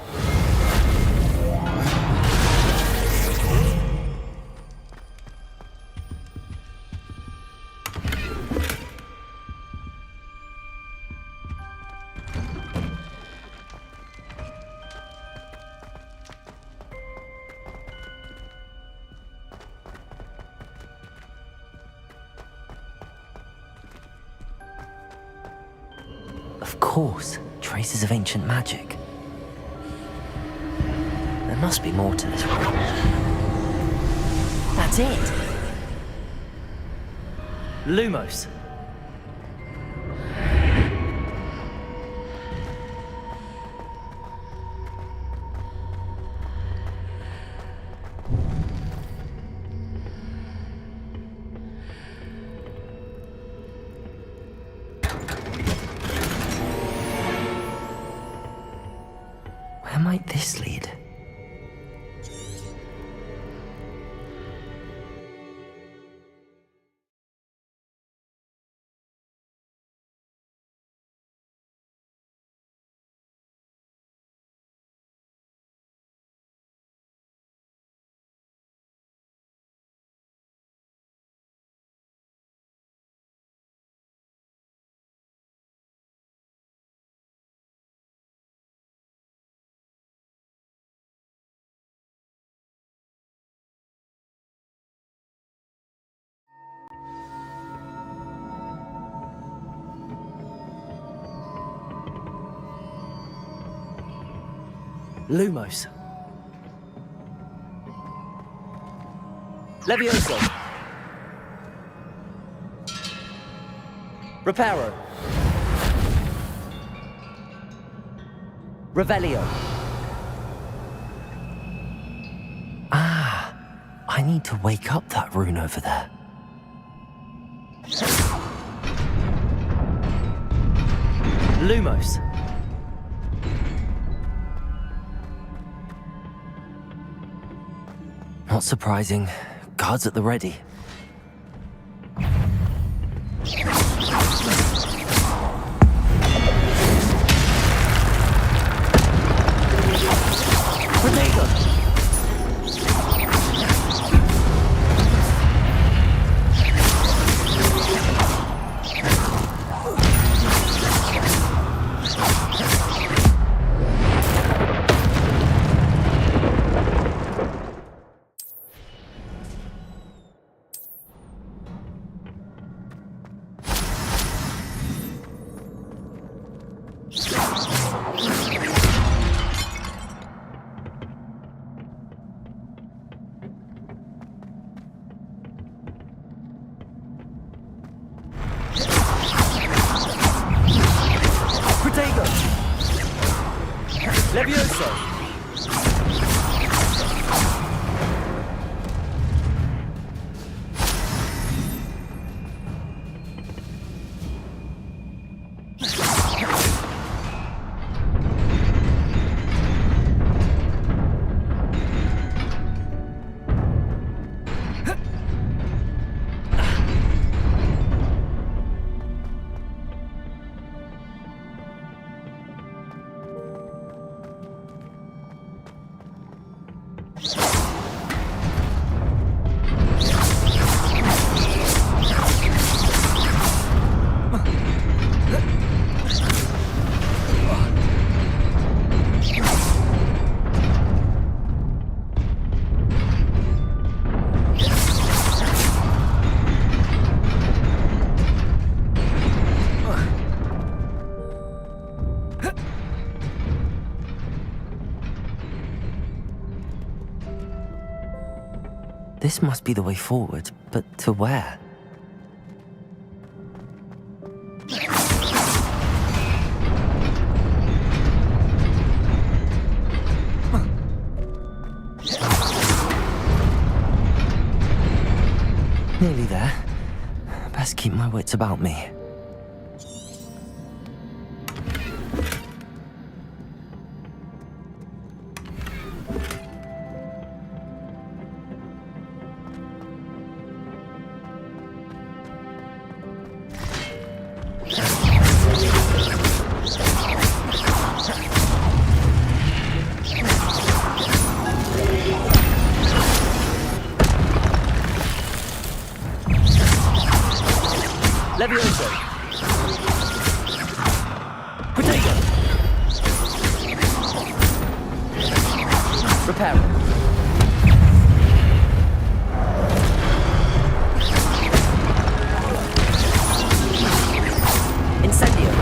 Of course, traces of ancient magic. There must be more to this room. That's it. Lumos. Where might this lead? Lumos. Levioso. Reparo. Revelio. Ah, I need to wake up that rune over there. Lumos. Not surprising. Guards at the ready. This must be the way forward, but to where? Nearly there. Best keep my wits about me. Levioso. Potato. Reparo. Incendio.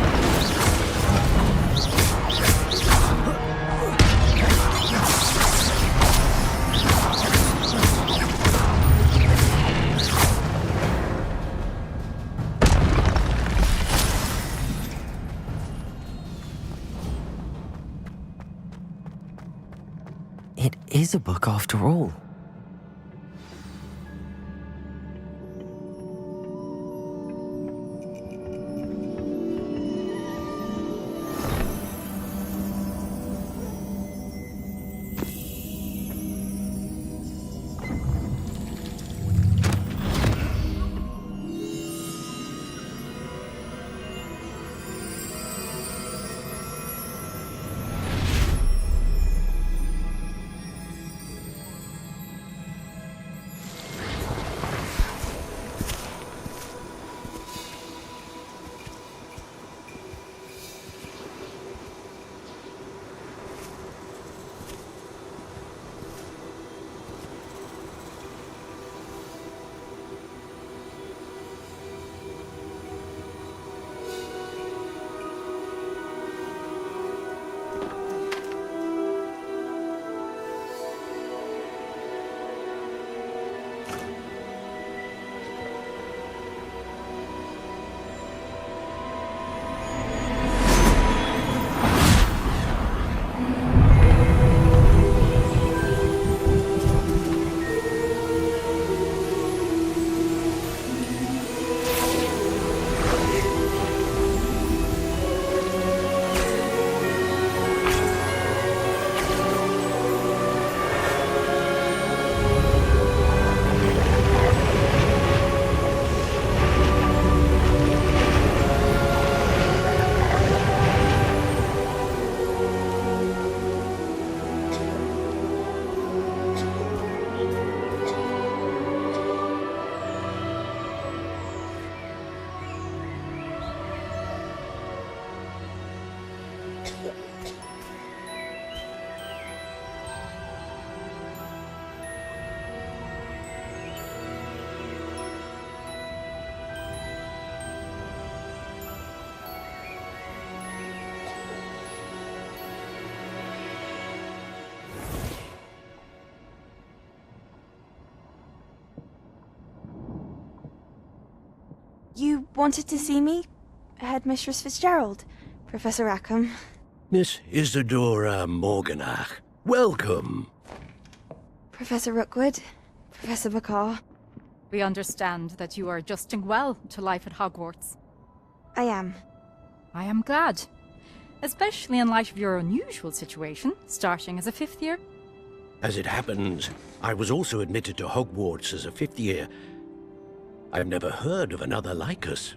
It is a book after all. You wanted to see me? Headmistress Fitzgerald, Professor Rackham. Miss Isadora Morganach, welcome. Professor Rookwood, Professor Bakar. We understand that you are adjusting well to life at Hogwarts. I am. I am glad. Especially in light of your unusual situation, starting as a 5th year. As it happens, I was also admitted to Hogwarts as a 5th year. I've never heard of another like us.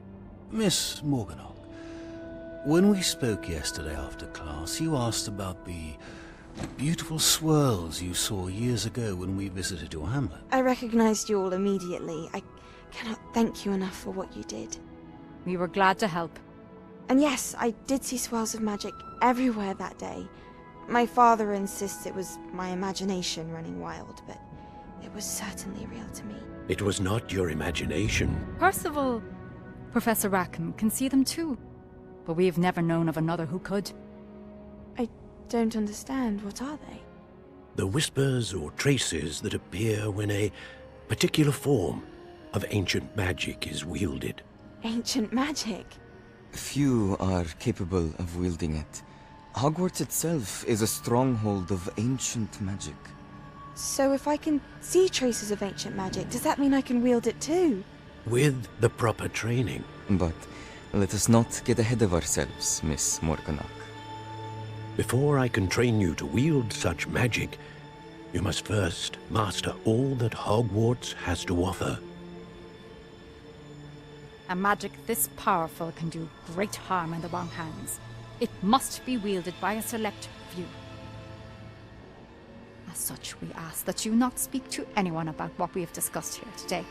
Miss Morganach, when we spoke yesterday after class, you asked about the beautiful swirls you saw years ago when we visited your hamlet. I recognized you all immediately. I cannot thank you enough for what you did. We were glad to help. And yes, I did see swirls of magic everywhere that day. My father insists it was my imagination running wild, but it was certainly real to me. It was not your imagination. Percival, Professor Rackham can see them too. But we have never known of another who could. I don't understand. What are they? The whispers or traces that appear when a particular form of ancient magic is wielded. Ancient magic? Few are capable of wielding it. Hogwarts itself is a stronghold of ancient magic. So if I can see traces of ancient magic, does that mean I can wield it too? With the proper training. But let us not get ahead of ourselves, Miss Morganach. Before I can train you to wield such magic, you must first master all that Hogwarts has to offer. A magic this powerful can do great harm in the wrong hands. It must be wielded by a select few. As such, we ask that you not speak to anyone about what we have discussed here today.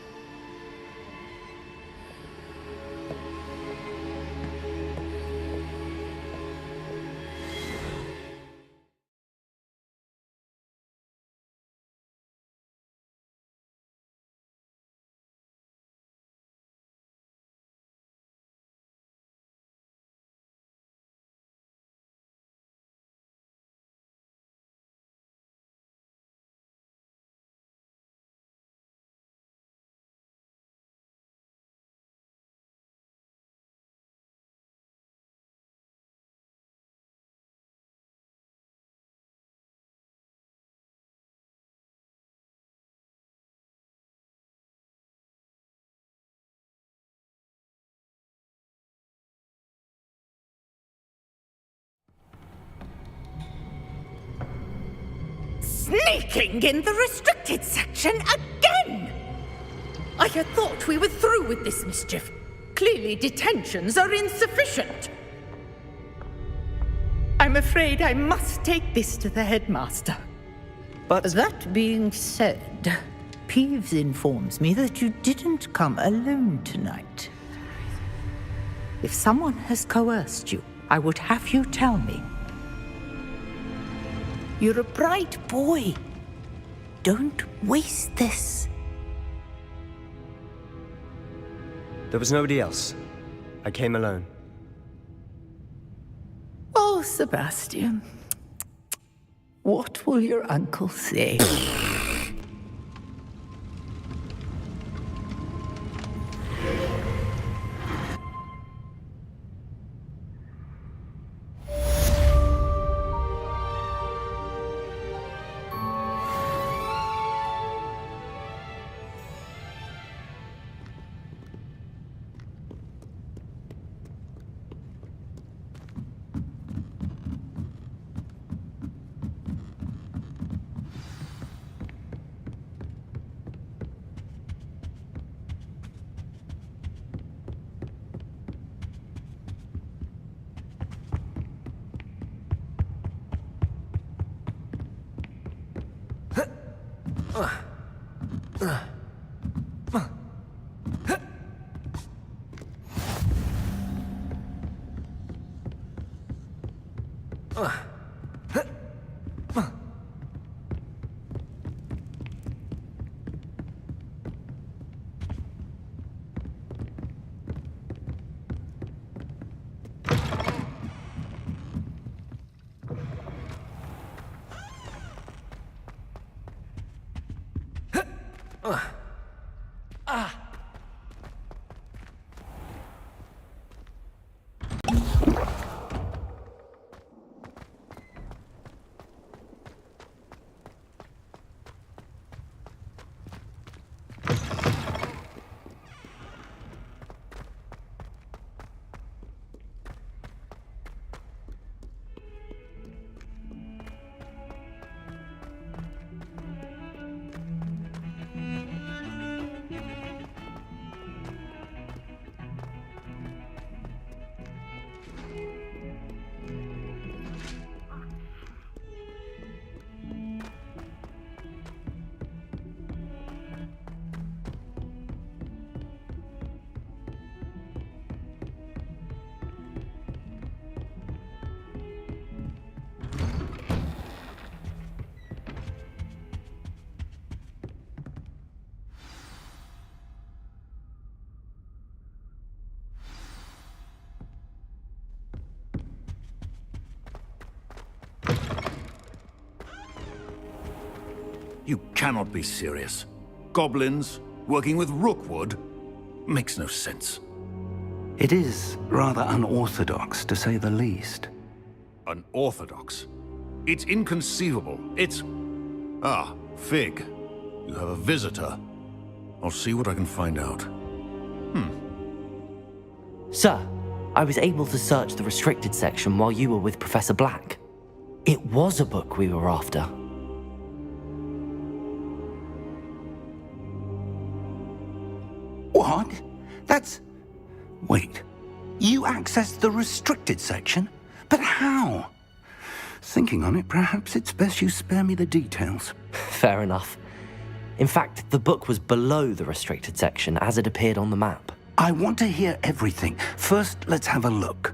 Sneaking in the restricted section again! I had thought we were through with this mischief. Clearly detentions are insufficient. I'm afraid I must take this to the headmaster. But that being said, Peeves informs me that you didn't come alone tonight. If someone has coerced you, I would have you tell me. You're a bright boy. Don't waste this. There was nobody else. I came alone. Oh, Sebastian. What will your uncle say? You cannot be serious. goblins, working with rookwood. Makes no sense. It is rather unorthodox, to say the least. Unorthodox? It's inconceivable. It's... Ah, Fig. You have a visitor. I'll see what I can find out. Sir, I was able to search the restricted section while you were with Professor Black. It was a book we were after. What? That's... Wait. You accessed the restricted section? But how? Thinking on it, perhaps it's best you spare me the details. Fair enough. In fact, the book was below the restricted section as it appeared on the map. I want to hear everything. First, let's have a look.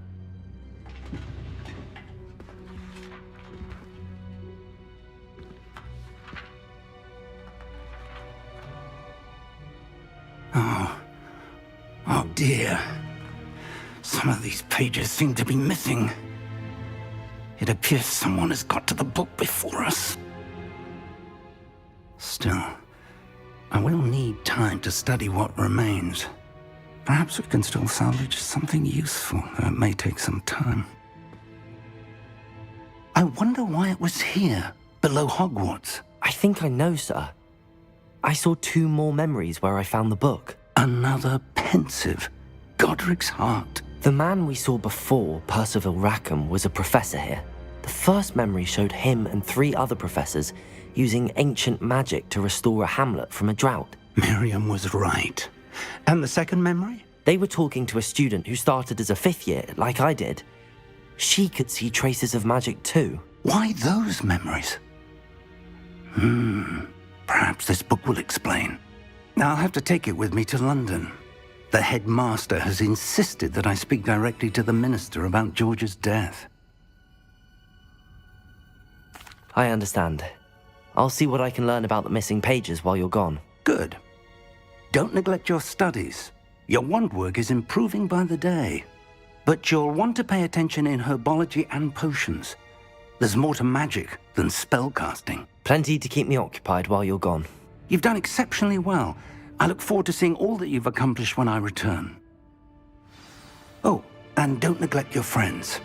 Oh dear. Some of these pages seem to be missing. It appears someone has got to the book before us. Still, I will need time to study what remains. Perhaps we can still salvage something useful, though it may take some time. I wonder why it was here, below Hogwarts. I think I know, sir. I saw 2 more memories where I found the book. Another pensive. Godric's heart. The man we saw before, Percival Rackham, was a professor here. The first memory showed him and 3 other professors using ancient magic to restore a hamlet from a drought. Miriam was right. And the second memory? They were talking to a student who started as a 5th year, like I did. She could see traces of magic too. Why those memories? Perhaps this book will explain. I'll have to take it with me to London. The headmaster has insisted that I speak directly to the minister about George's death. I understand. I'll see what I can learn about the missing pages while you're gone. Good. Don't neglect your studies. Your wand work is improving by the day. But you'll want to pay attention in herbology and potions. There's more to magic than spellcasting. Plenty to keep me occupied while you're gone. You've done exceptionally well. I look forward to seeing all that you've accomplished when I return. Oh, and don't neglect your friends.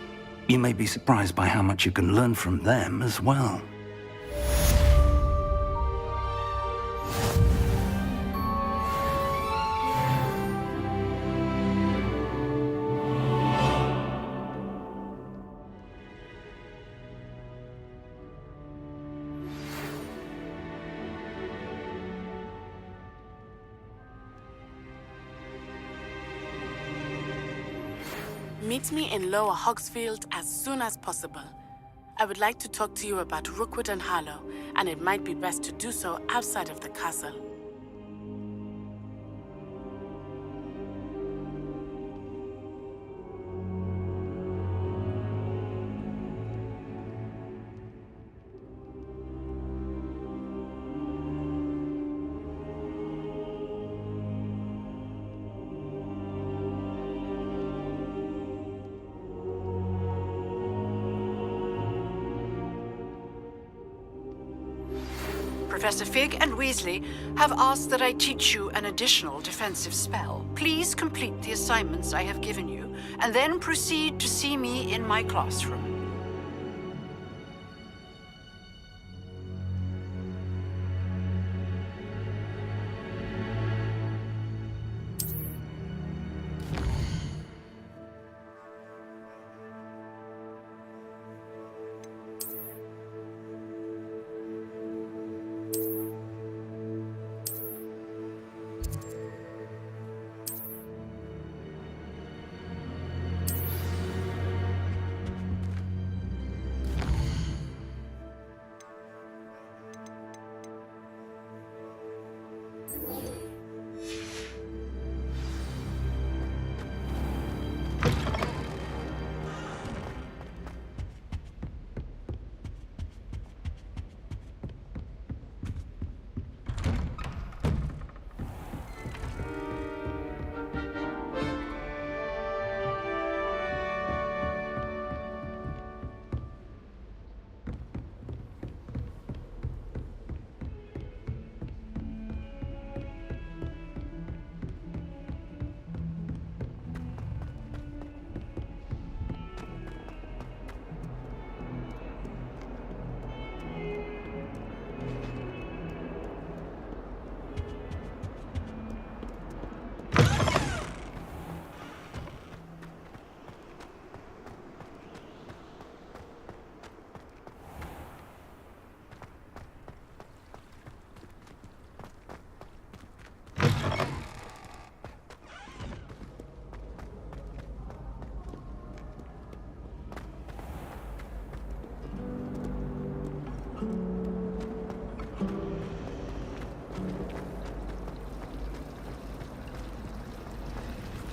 You may be surprised by how much you can learn from them as well. Meet me in Lower Hogsfield as soon as possible. I would like to talk to you about Rookwood and Harlow, and it might be best to do so outside of the castle. Professor Fig and Weasley have asked that I teach you an additional defensive spell. Please complete the assignments I have given you, and then proceed to see me in my classroom.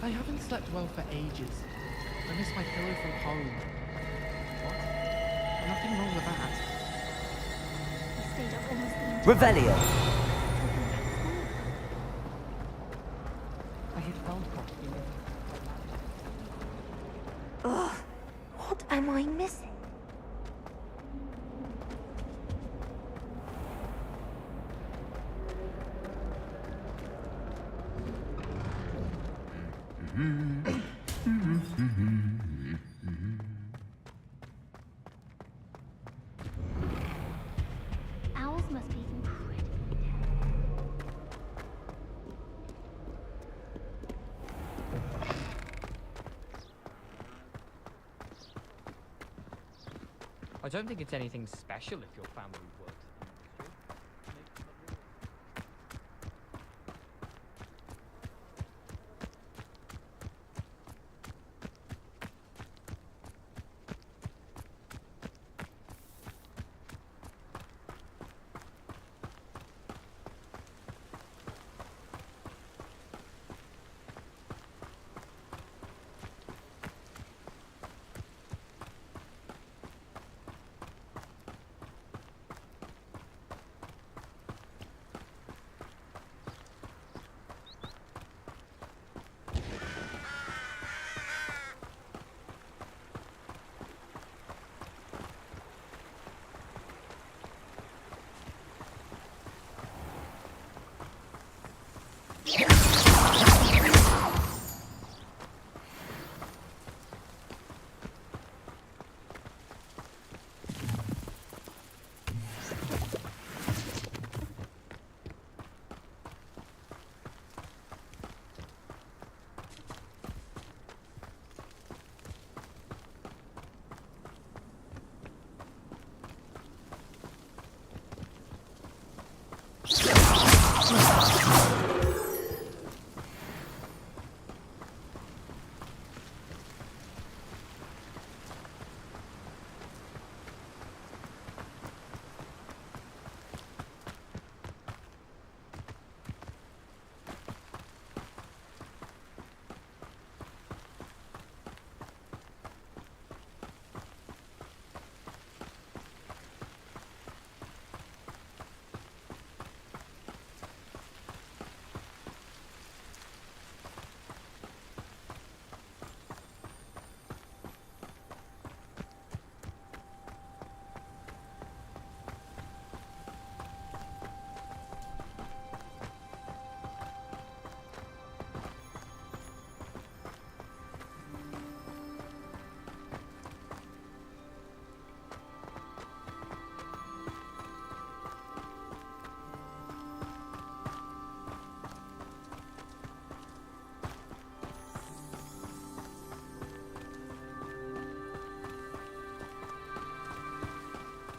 I haven't slept well for ages. I miss my pillow from home. What? Nothing wrong with that. I stayed up almost the entire Revelio. I had felt properly. Ugh, what am I missing? Owls must be incredibly I don't think it's anything special if your family works.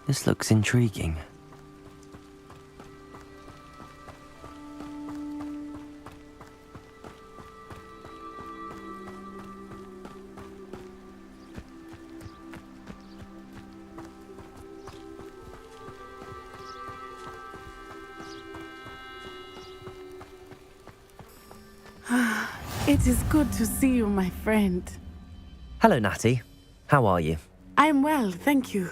This looks intriguing. It is good to see you, my friend. Hello, Natty. How are you? I'm well, thank you.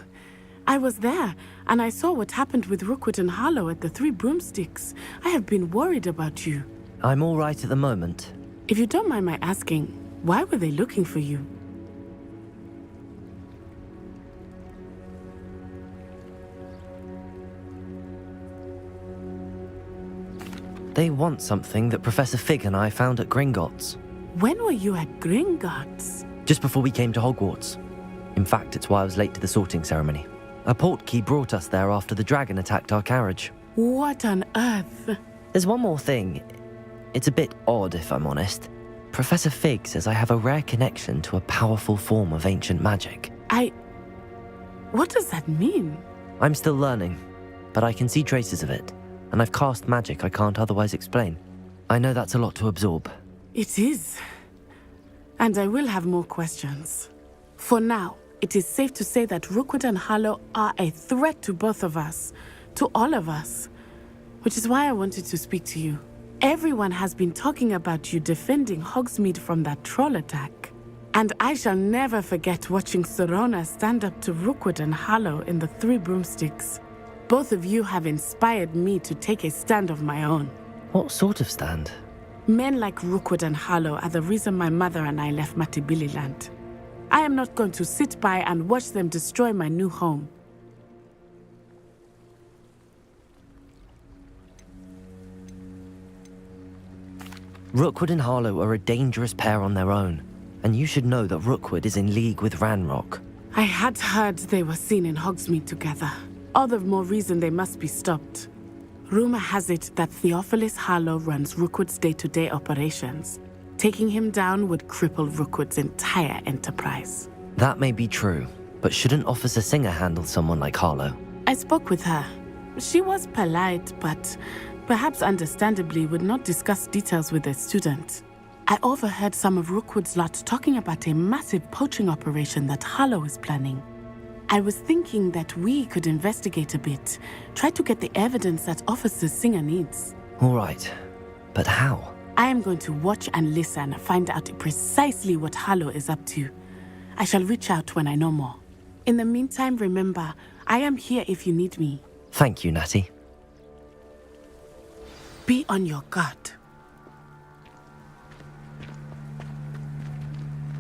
I was there, and I saw what happened with Rookwood and Harlow at the Three Broomsticks. I have been worried about you. I'm all right at the moment. If you don't mind my asking, why were they looking for you? They want something that Professor Fig and I found at Gringotts. When were you at Gringotts? Just before we came to Hogwarts. In fact, it's why I was late to the sorting ceremony. A portkey brought us there after the dragon attacked our carriage. What on earth? There's one more thing. It's a bit odd, if I'm honest. Professor Fig says I have a rare connection to a powerful form of ancient magic. What does that mean? I'm still learning, but I can see traces of it, and I've cast magic I can't otherwise explain. I know that's a lot to absorb. It is. And I will have more questions. For now, it is safe to say that Rookwood and Harlow are a threat to both of us, to all of us, which is why I wanted to speak to you. Everyone has been talking about you defending Hogsmeade from that troll attack. And I shall never forget watching Serona stand up to Rookwood and Harlow in the Three Broomsticks. Both of you have inspired me to take a stand of my own. What sort of stand? Men like Rookwood and Harlow are the reason my mother and I left Matibili land. I am not going to sit by and watch them destroy my new home. Rookwood and Harlow are a dangerous pair on their own, and you should know that Rookwood is in league with Ranrock. I had heard they were seen in Hogsmeade together. All the more reason they must be stopped. Rumor has it that Theophilus Harlow runs Rookwood's day-to-day operations. Taking him down would cripple Rookwood's entire enterprise. That may be true, but shouldn't Officer Singer handle someone like Harlow? I spoke with her. She was polite, but perhaps understandably would not discuss details with a student. I overheard some of Rookwood's lot talking about a massive poaching operation that Harlow is planning. I was thinking that we could investigate a bit, try to get the evidence that Officer Singer needs. All right, but how? I am going to watch and listen, find out precisely what Harlow is up to. I shall reach out when I know more. In the meantime, remember, I am here if you need me. Thank you, Natty. Be on your guard.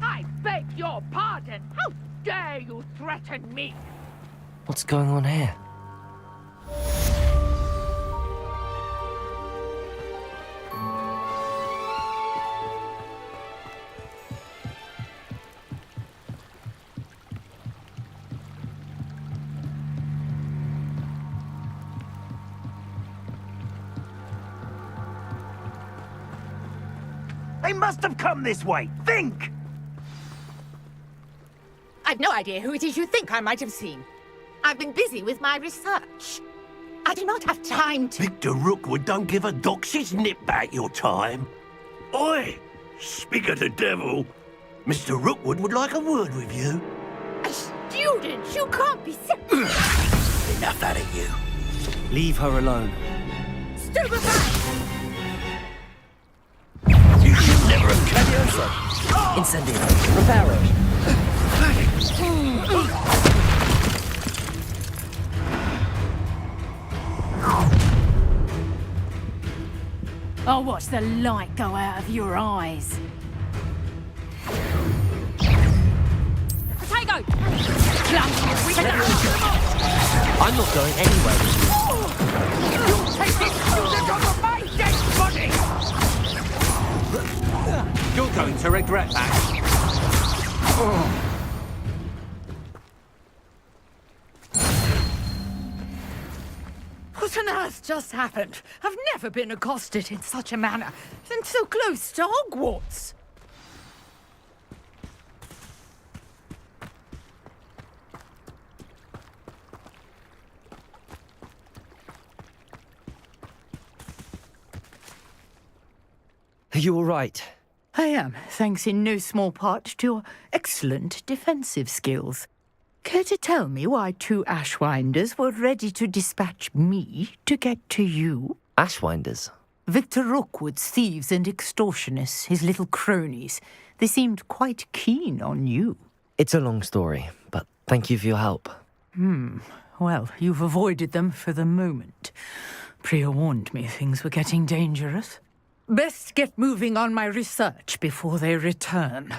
I beg your pardon. How dare you threaten me? What's going on here? They must have come this way. Think! I've no idea who it is you think I might have seen. I've been busy with my research. I do not have time to... Victor Rookwood don't give a doxy's nip back your time. Oi! Speak of the devil. Mr. Rookwood would like a word with you. A student? You can't be serious. Enough out of you. Leave her alone. Stupefy! You should never have carried Incendio. Repair it. I'll watch the light go out of your eyes. Potato! I'm not going anywhere with you. You'll take this student over my dead body! You're going to regret that. What on earth just happened? I've never been accosted in such a manner, and so close to Hogwarts. Are you all right? I am, thanks in no small part to your excellent defensive skills. Care to tell me why two Ashwinders were ready to dispatch me to get to you? Ashwinders? Victor Rookwood's thieves and extortionists, his little cronies. They seemed quite keen on you. It's a long story, but thank you for your help. Well, you've avoided them for the moment. Priya warned me things were getting dangerous. Best get moving on my research before they return.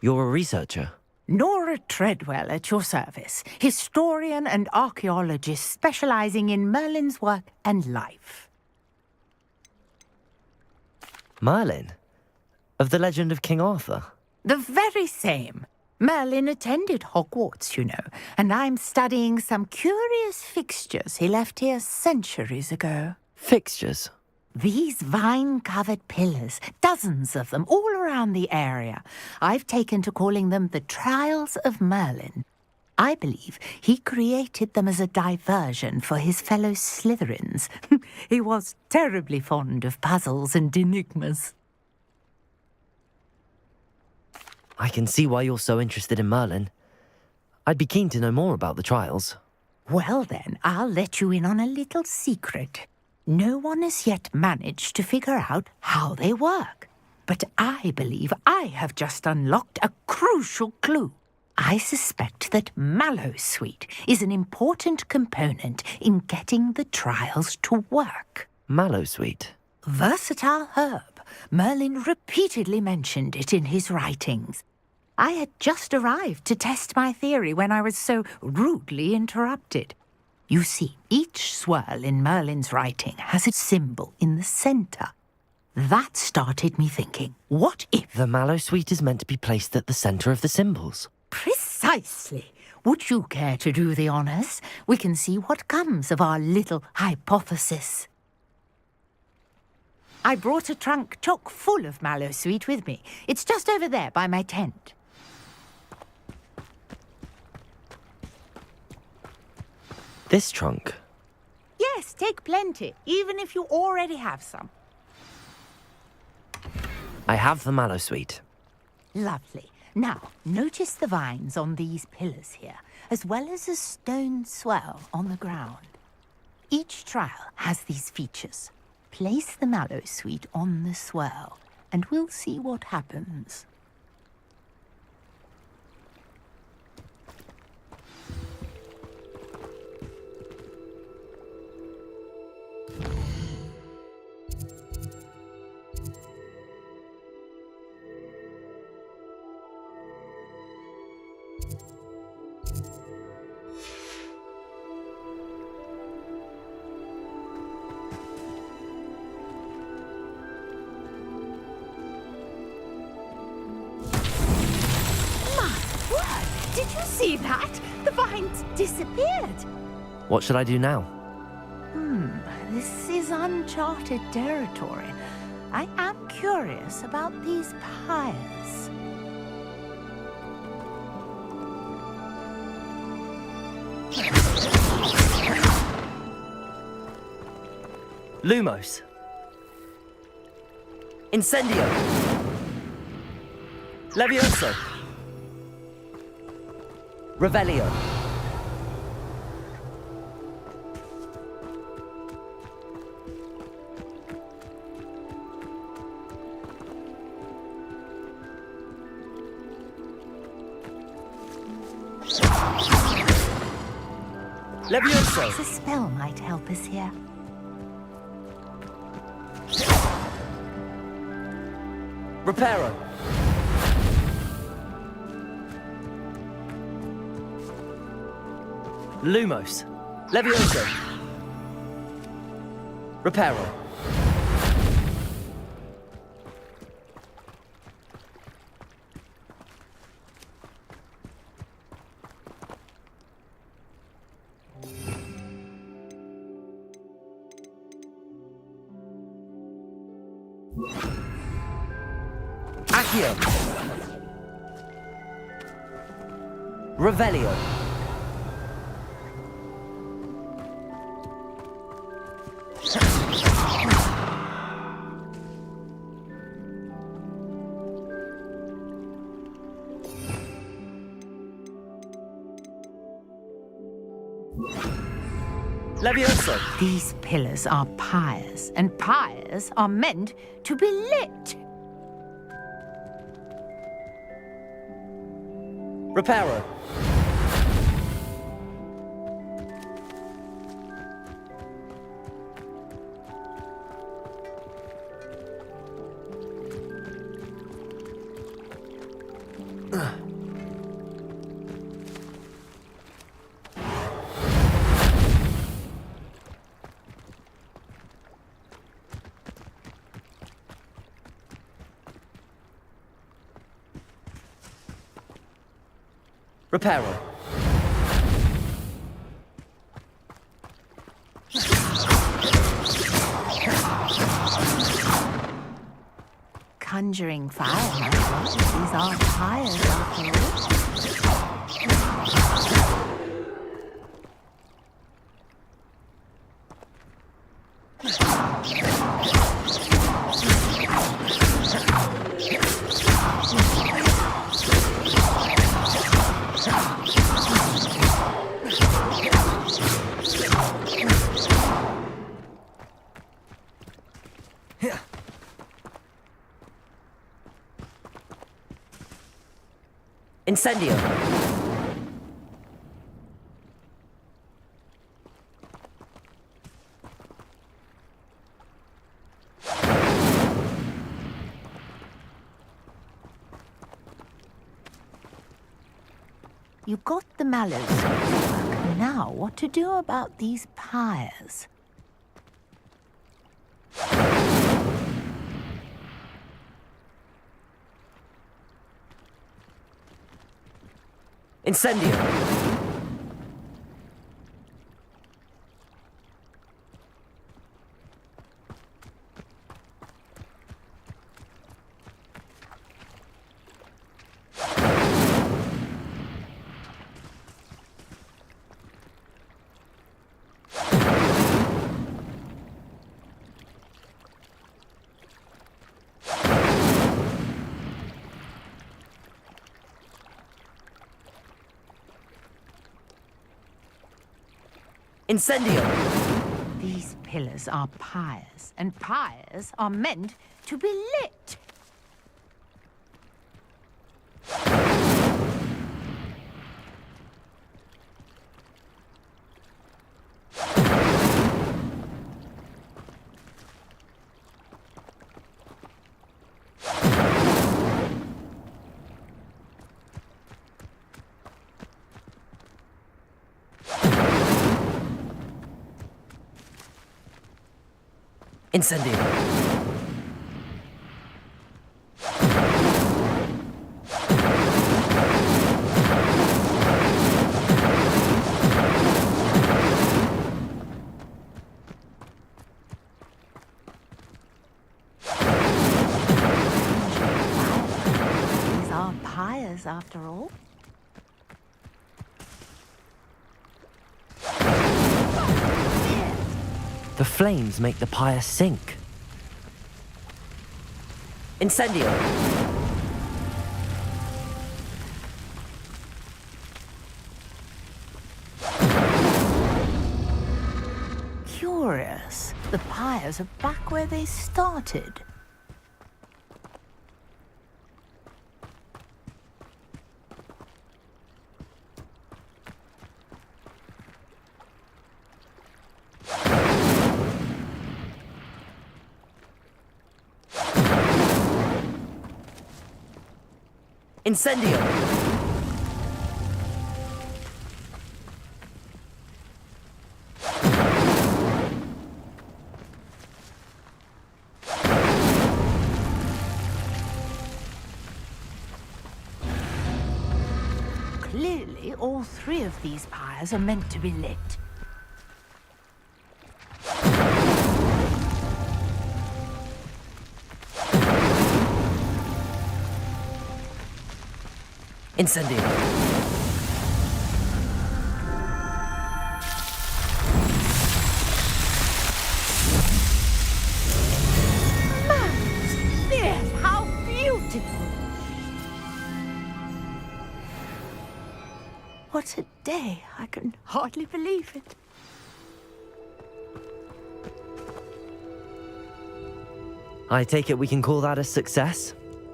You're a researcher? Nora Treadwell at your service, historian and archaeologist specializing in Merlin's work and life. Merlin? Of the legend of King Arthur? The very same. Merlin attended Hogwarts, you know, and I'm studying some curious fixtures he left here centuries ago. Fixtures? These vine-covered pillars, dozens of them, all around the area. I've taken to calling them the Trials of Merlin. I believe he created them as a diversion for his fellow Slytherins. He was terribly fond of puzzles and enigmas. I can see why you're so interested in Merlin. I'd be keen to know more about the trials. Well then, I'll let you in on a little secret. No one has yet managed to figure out how they work. But I believe I have just unlocked a crucial clue. I suspect that mallowsweet is an important component in getting the trials to work. Mallowsweet? Versatile herb. Merlin repeatedly mentioned it in his writings. I had just arrived to test my theory when I was so rudely interrupted. You see, each swirl in Merlin's writing has a symbol in the center. That started me thinking, what if... The mallowsweet is meant to be placed at the center of the symbols. Precisely. Would you care to do the honors? We can see what comes of our little hypothesis. I brought a trunk chock full of mallowsweet with me. It's just over there by my tent. This trunk? Yes, take plenty, even if you already have some. I have the mallowsweet. Lovely. Now, notice the vines on these pillars here, as well as a stone swell on the ground. Each trial has these features. Place the mallowsweet on the swirl, and we'll see what happens. Did you see that? The vines disappeared. What should I do now? This is uncharted territory. I am curious about these pyres. Lumos. Incendio. Levioso. Revelio. Levioso. A spell might help us here. Reparo. Lumos. Levioso. Reparo. Accio. Revelio. Levioso. These pillars are pyres, and pyres are meant to be lit. Reparo. Reparo. Conjuring fire, these aren't pyres after all. Incendio! You got the mallows to work. Now, what to do about these pyres? Incendio! Incendio! These pillars are pyres, and pyres are meant to be lit. Incendio! These are pyres, after all. The flames make the pyre sink. Incendio! Curious. The pyres are back where they started. Incendio! Clearly, all three of these pyres are meant to be lit. Incendio! Yes, how beautiful! What a day! I can hardly believe it. I take it we can call that a success?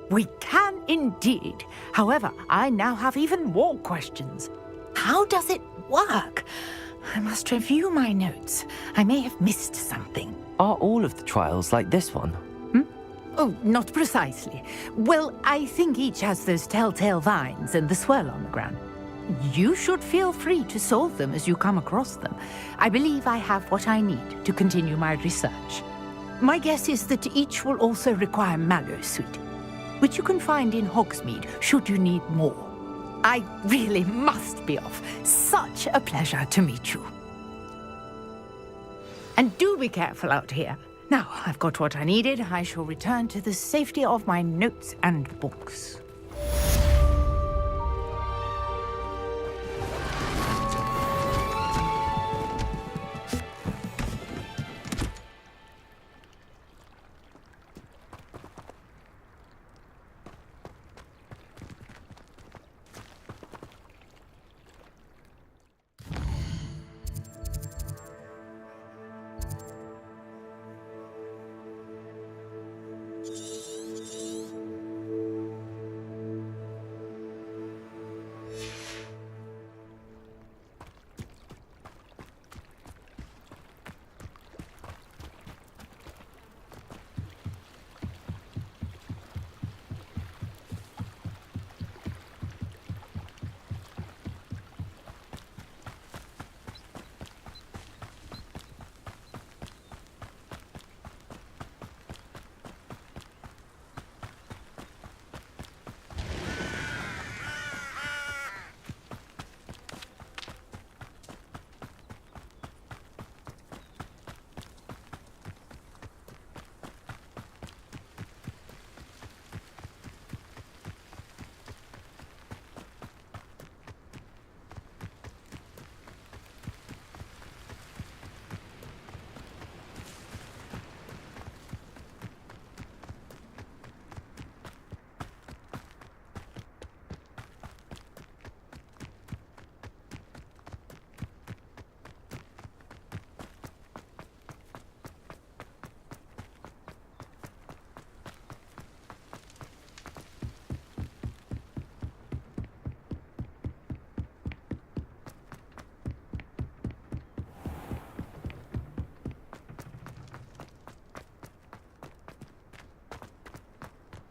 We can indeed. However, I now have even more questions. How does it work? I must review my notes. I may have missed something. Are all of the trials like this one? Oh, not precisely. Well, I think each has those telltale vines and the swirl on the ground. You should feel free to solve them as you come across them. I believe I have what I need to continue my research. My guess is that each will also require mallow sweet, which you can find in Hogsmeade should you need more. I really must be off. Such a pleasure to meet you. And do be careful out here. Now, I've got what I needed. I shall return to the safety of my notes and books.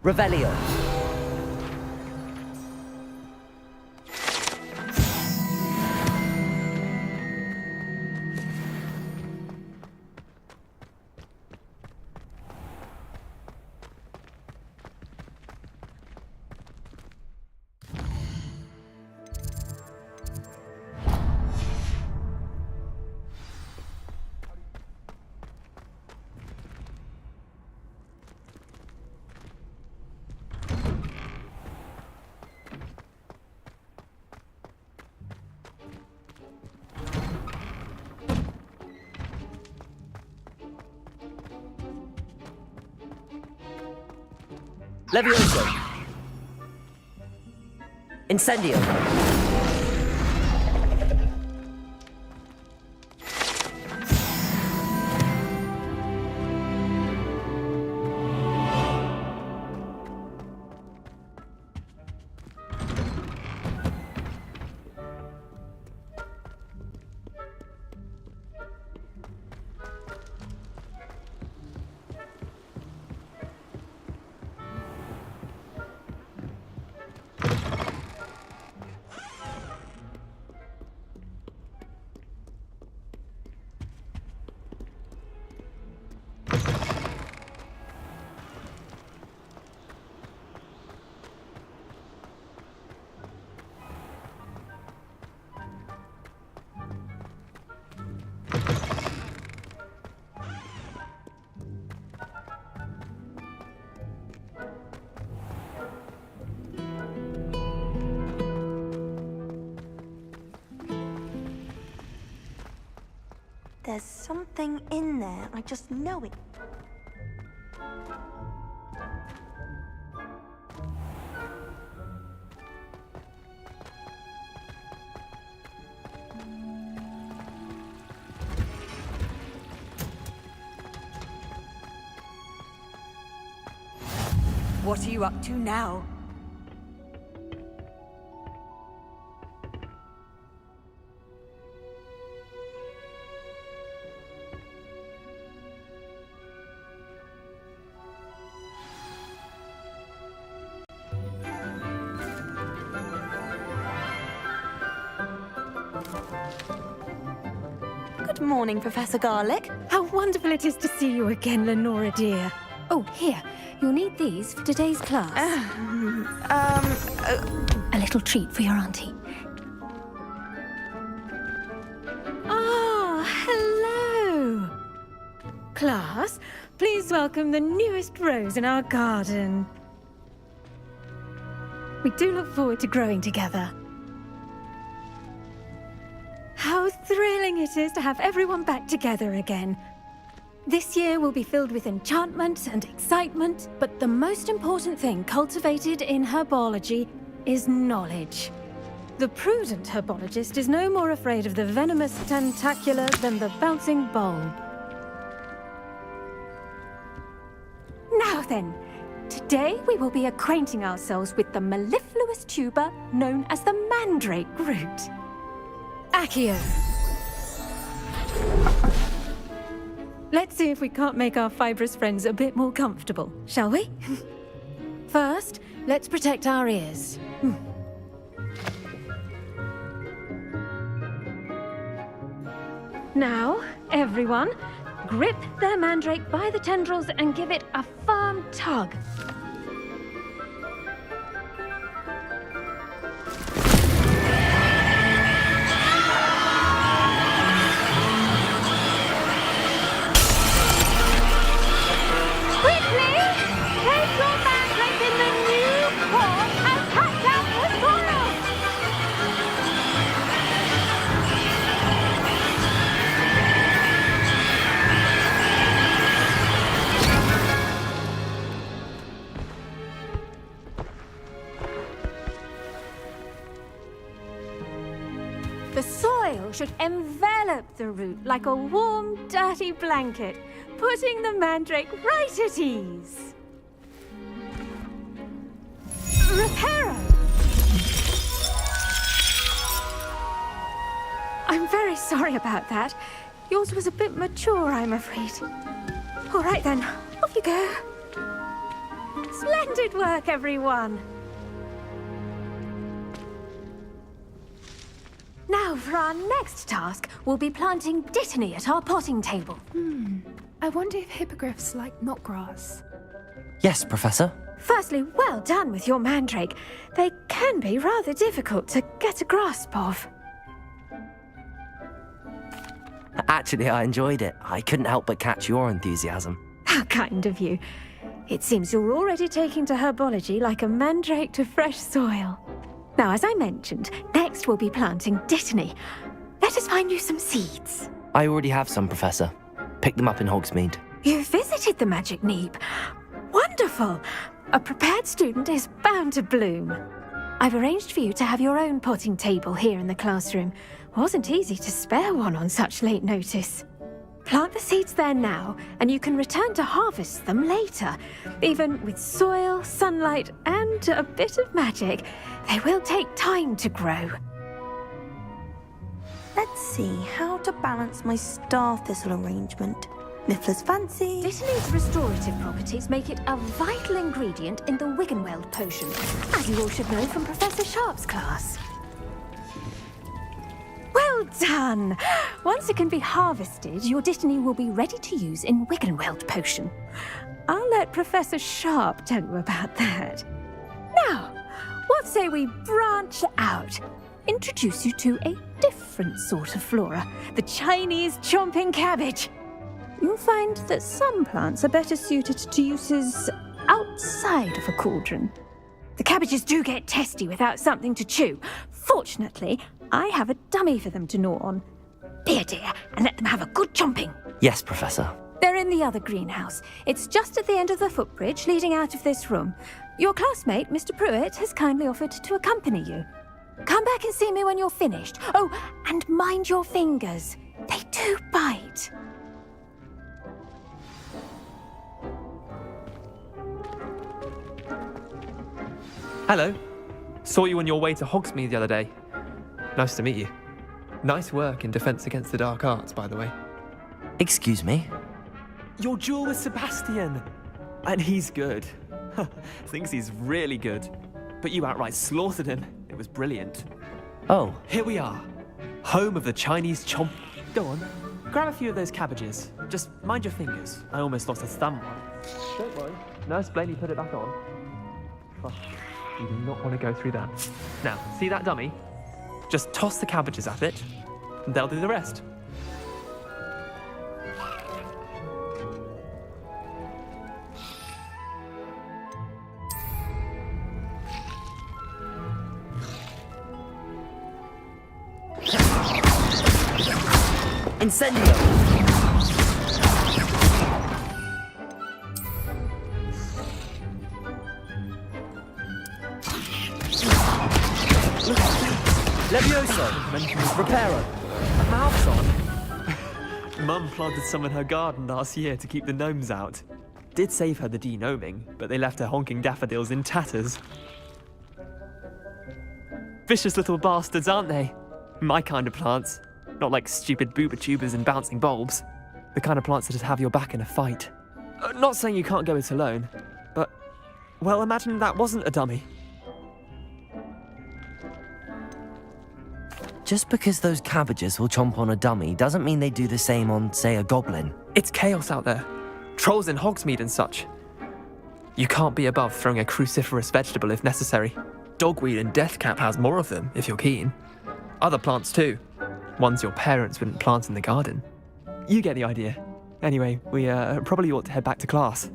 Revelio. Levioso. Incendio. There's something in there. I just know it. What are you up to now? Good morning, Professor Garlic. How wonderful it is to see you again, Lenora dear. Oh, here. You'll need these for today's class. A little treat for your auntie. Ah, hello. Class, please welcome the newest rose in our garden. We do look forward to growing together. How thrilling it is to have everyone back together again. This year will be filled with enchantment and excitement, but the most important thing cultivated in herbology is knowledge. The prudent herbologist is no more afraid of the venomous tentacular than the bouncing bulb. Now then, today we will be acquainting ourselves with the mellifluous tuber known as the mandrake root. Accio. Let's see if we can't make our fibrous friends a bit more comfortable, shall we? First, let's protect our ears. Now, everyone, grip their mandrake by the tendrils and give it a firm tug. The soil should envelop the root like a warm, dirty blanket, putting the mandrake right at ease. Reparo! I'm very sorry about that. Yours was a bit mature, I'm afraid. All right then, off you go. Splendid work, everyone! Now, for our next task, we'll be planting Dittany at our potting table. I wonder if hippogriffs like knotgrass. Yes, Professor. Firstly, well done with your mandrake. They can be rather difficult to get a grasp of. Actually, I enjoyed it. I couldn't help but catch your enthusiasm. How kind of you. It seems you're already taking to herbology like a mandrake to fresh soil. Now, as I mentioned, next we'll be planting Dittany. Let us find you some seeds. I already have some, Professor. Picked them up in Hogsmeade. You visited the Magic Neep. Wonderful! A prepared student is bound to bloom. I've arranged for you to have your own potting table here in the classroom. Wasn't easy to spare one on such late notice. Plant the seeds there now, and you can return to harvest them later. Even with soil, sunlight, and a bit of magic, they will take time to grow. Let's see how to balance my star thistle arrangement. Mifflin's fancy. Dittany's restorative properties make it a vital ingredient in the Wiggenweld potion, as you all should know from Professor Sharp's class. Well done! Once it can be harvested, your Dittany will be ready to use in Wiggenweld potion. I'll let Professor Sharp tell you about that. Now, what say we branch out? Introduce you to a different sort of flora, the Chinese chomping cabbage. You'll find that some plants are better suited to uses outside of a cauldron. The cabbages do get testy without something to chew. Fortunately, I have a dummy for them to gnaw on. Be a dear and let them have a good chomping. Yes, Professor. They're in the other greenhouse. It's just at the end of the footbridge leading out of this room. Your classmate, Mr. Pruitt, has kindly offered to accompany you. Come back and see me when you're finished. Oh, and mind your fingers. They do bite. Hello. Saw you on your way to Hogsmeade the other day. Nice to meet you. Nice work in Defense Against the Dark Arts, by the way. Excuse me? Your duel with Sebastian! And he's good. Thinks he's really good. But you outright slaughtered him. It was brilliant. Oh. Here we are. Home of the Chinese chomp. Go on. Grab a few of those cabbages. Just mind your fingers. I almost lost a thumb once. Don't worry. Nurse Blaney put it back on. Trust me. You do not want to go through that. Now, see that dummy? Just toss the cabbages at it, and they'll do the rest. Incendio! Levioso! Reparo! A mouth's on! Mum planted some in her garden last year to keep the gnomes out. Did save her the de-gnoming, but they left her honking daffodils in tatters. Vicious little bastards, aren't they? My kind of plants. Not like stupid booba tubers and bouncing bulbs. The kind of plants that'd have your back in a fight. Not saying you can't go it alone, but... well, imagine that wasn't a dummy. Just because those cabbages will chomp on a dummy doesn't mean they do the same on, say, a goblin. It's chaos out there. Trolls in Hogsmeade and such. You can't be above throwing a cruciferous vegetable if necessary. Dogweed and deathcap has more of them, if you're keen. Other plants too. Ones your parents wouldn't plant in the garden. You get the idea. Anyway, we probably ought to head back to class.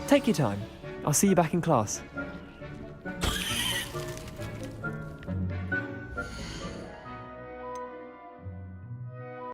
Take your time. I'll see you back in class.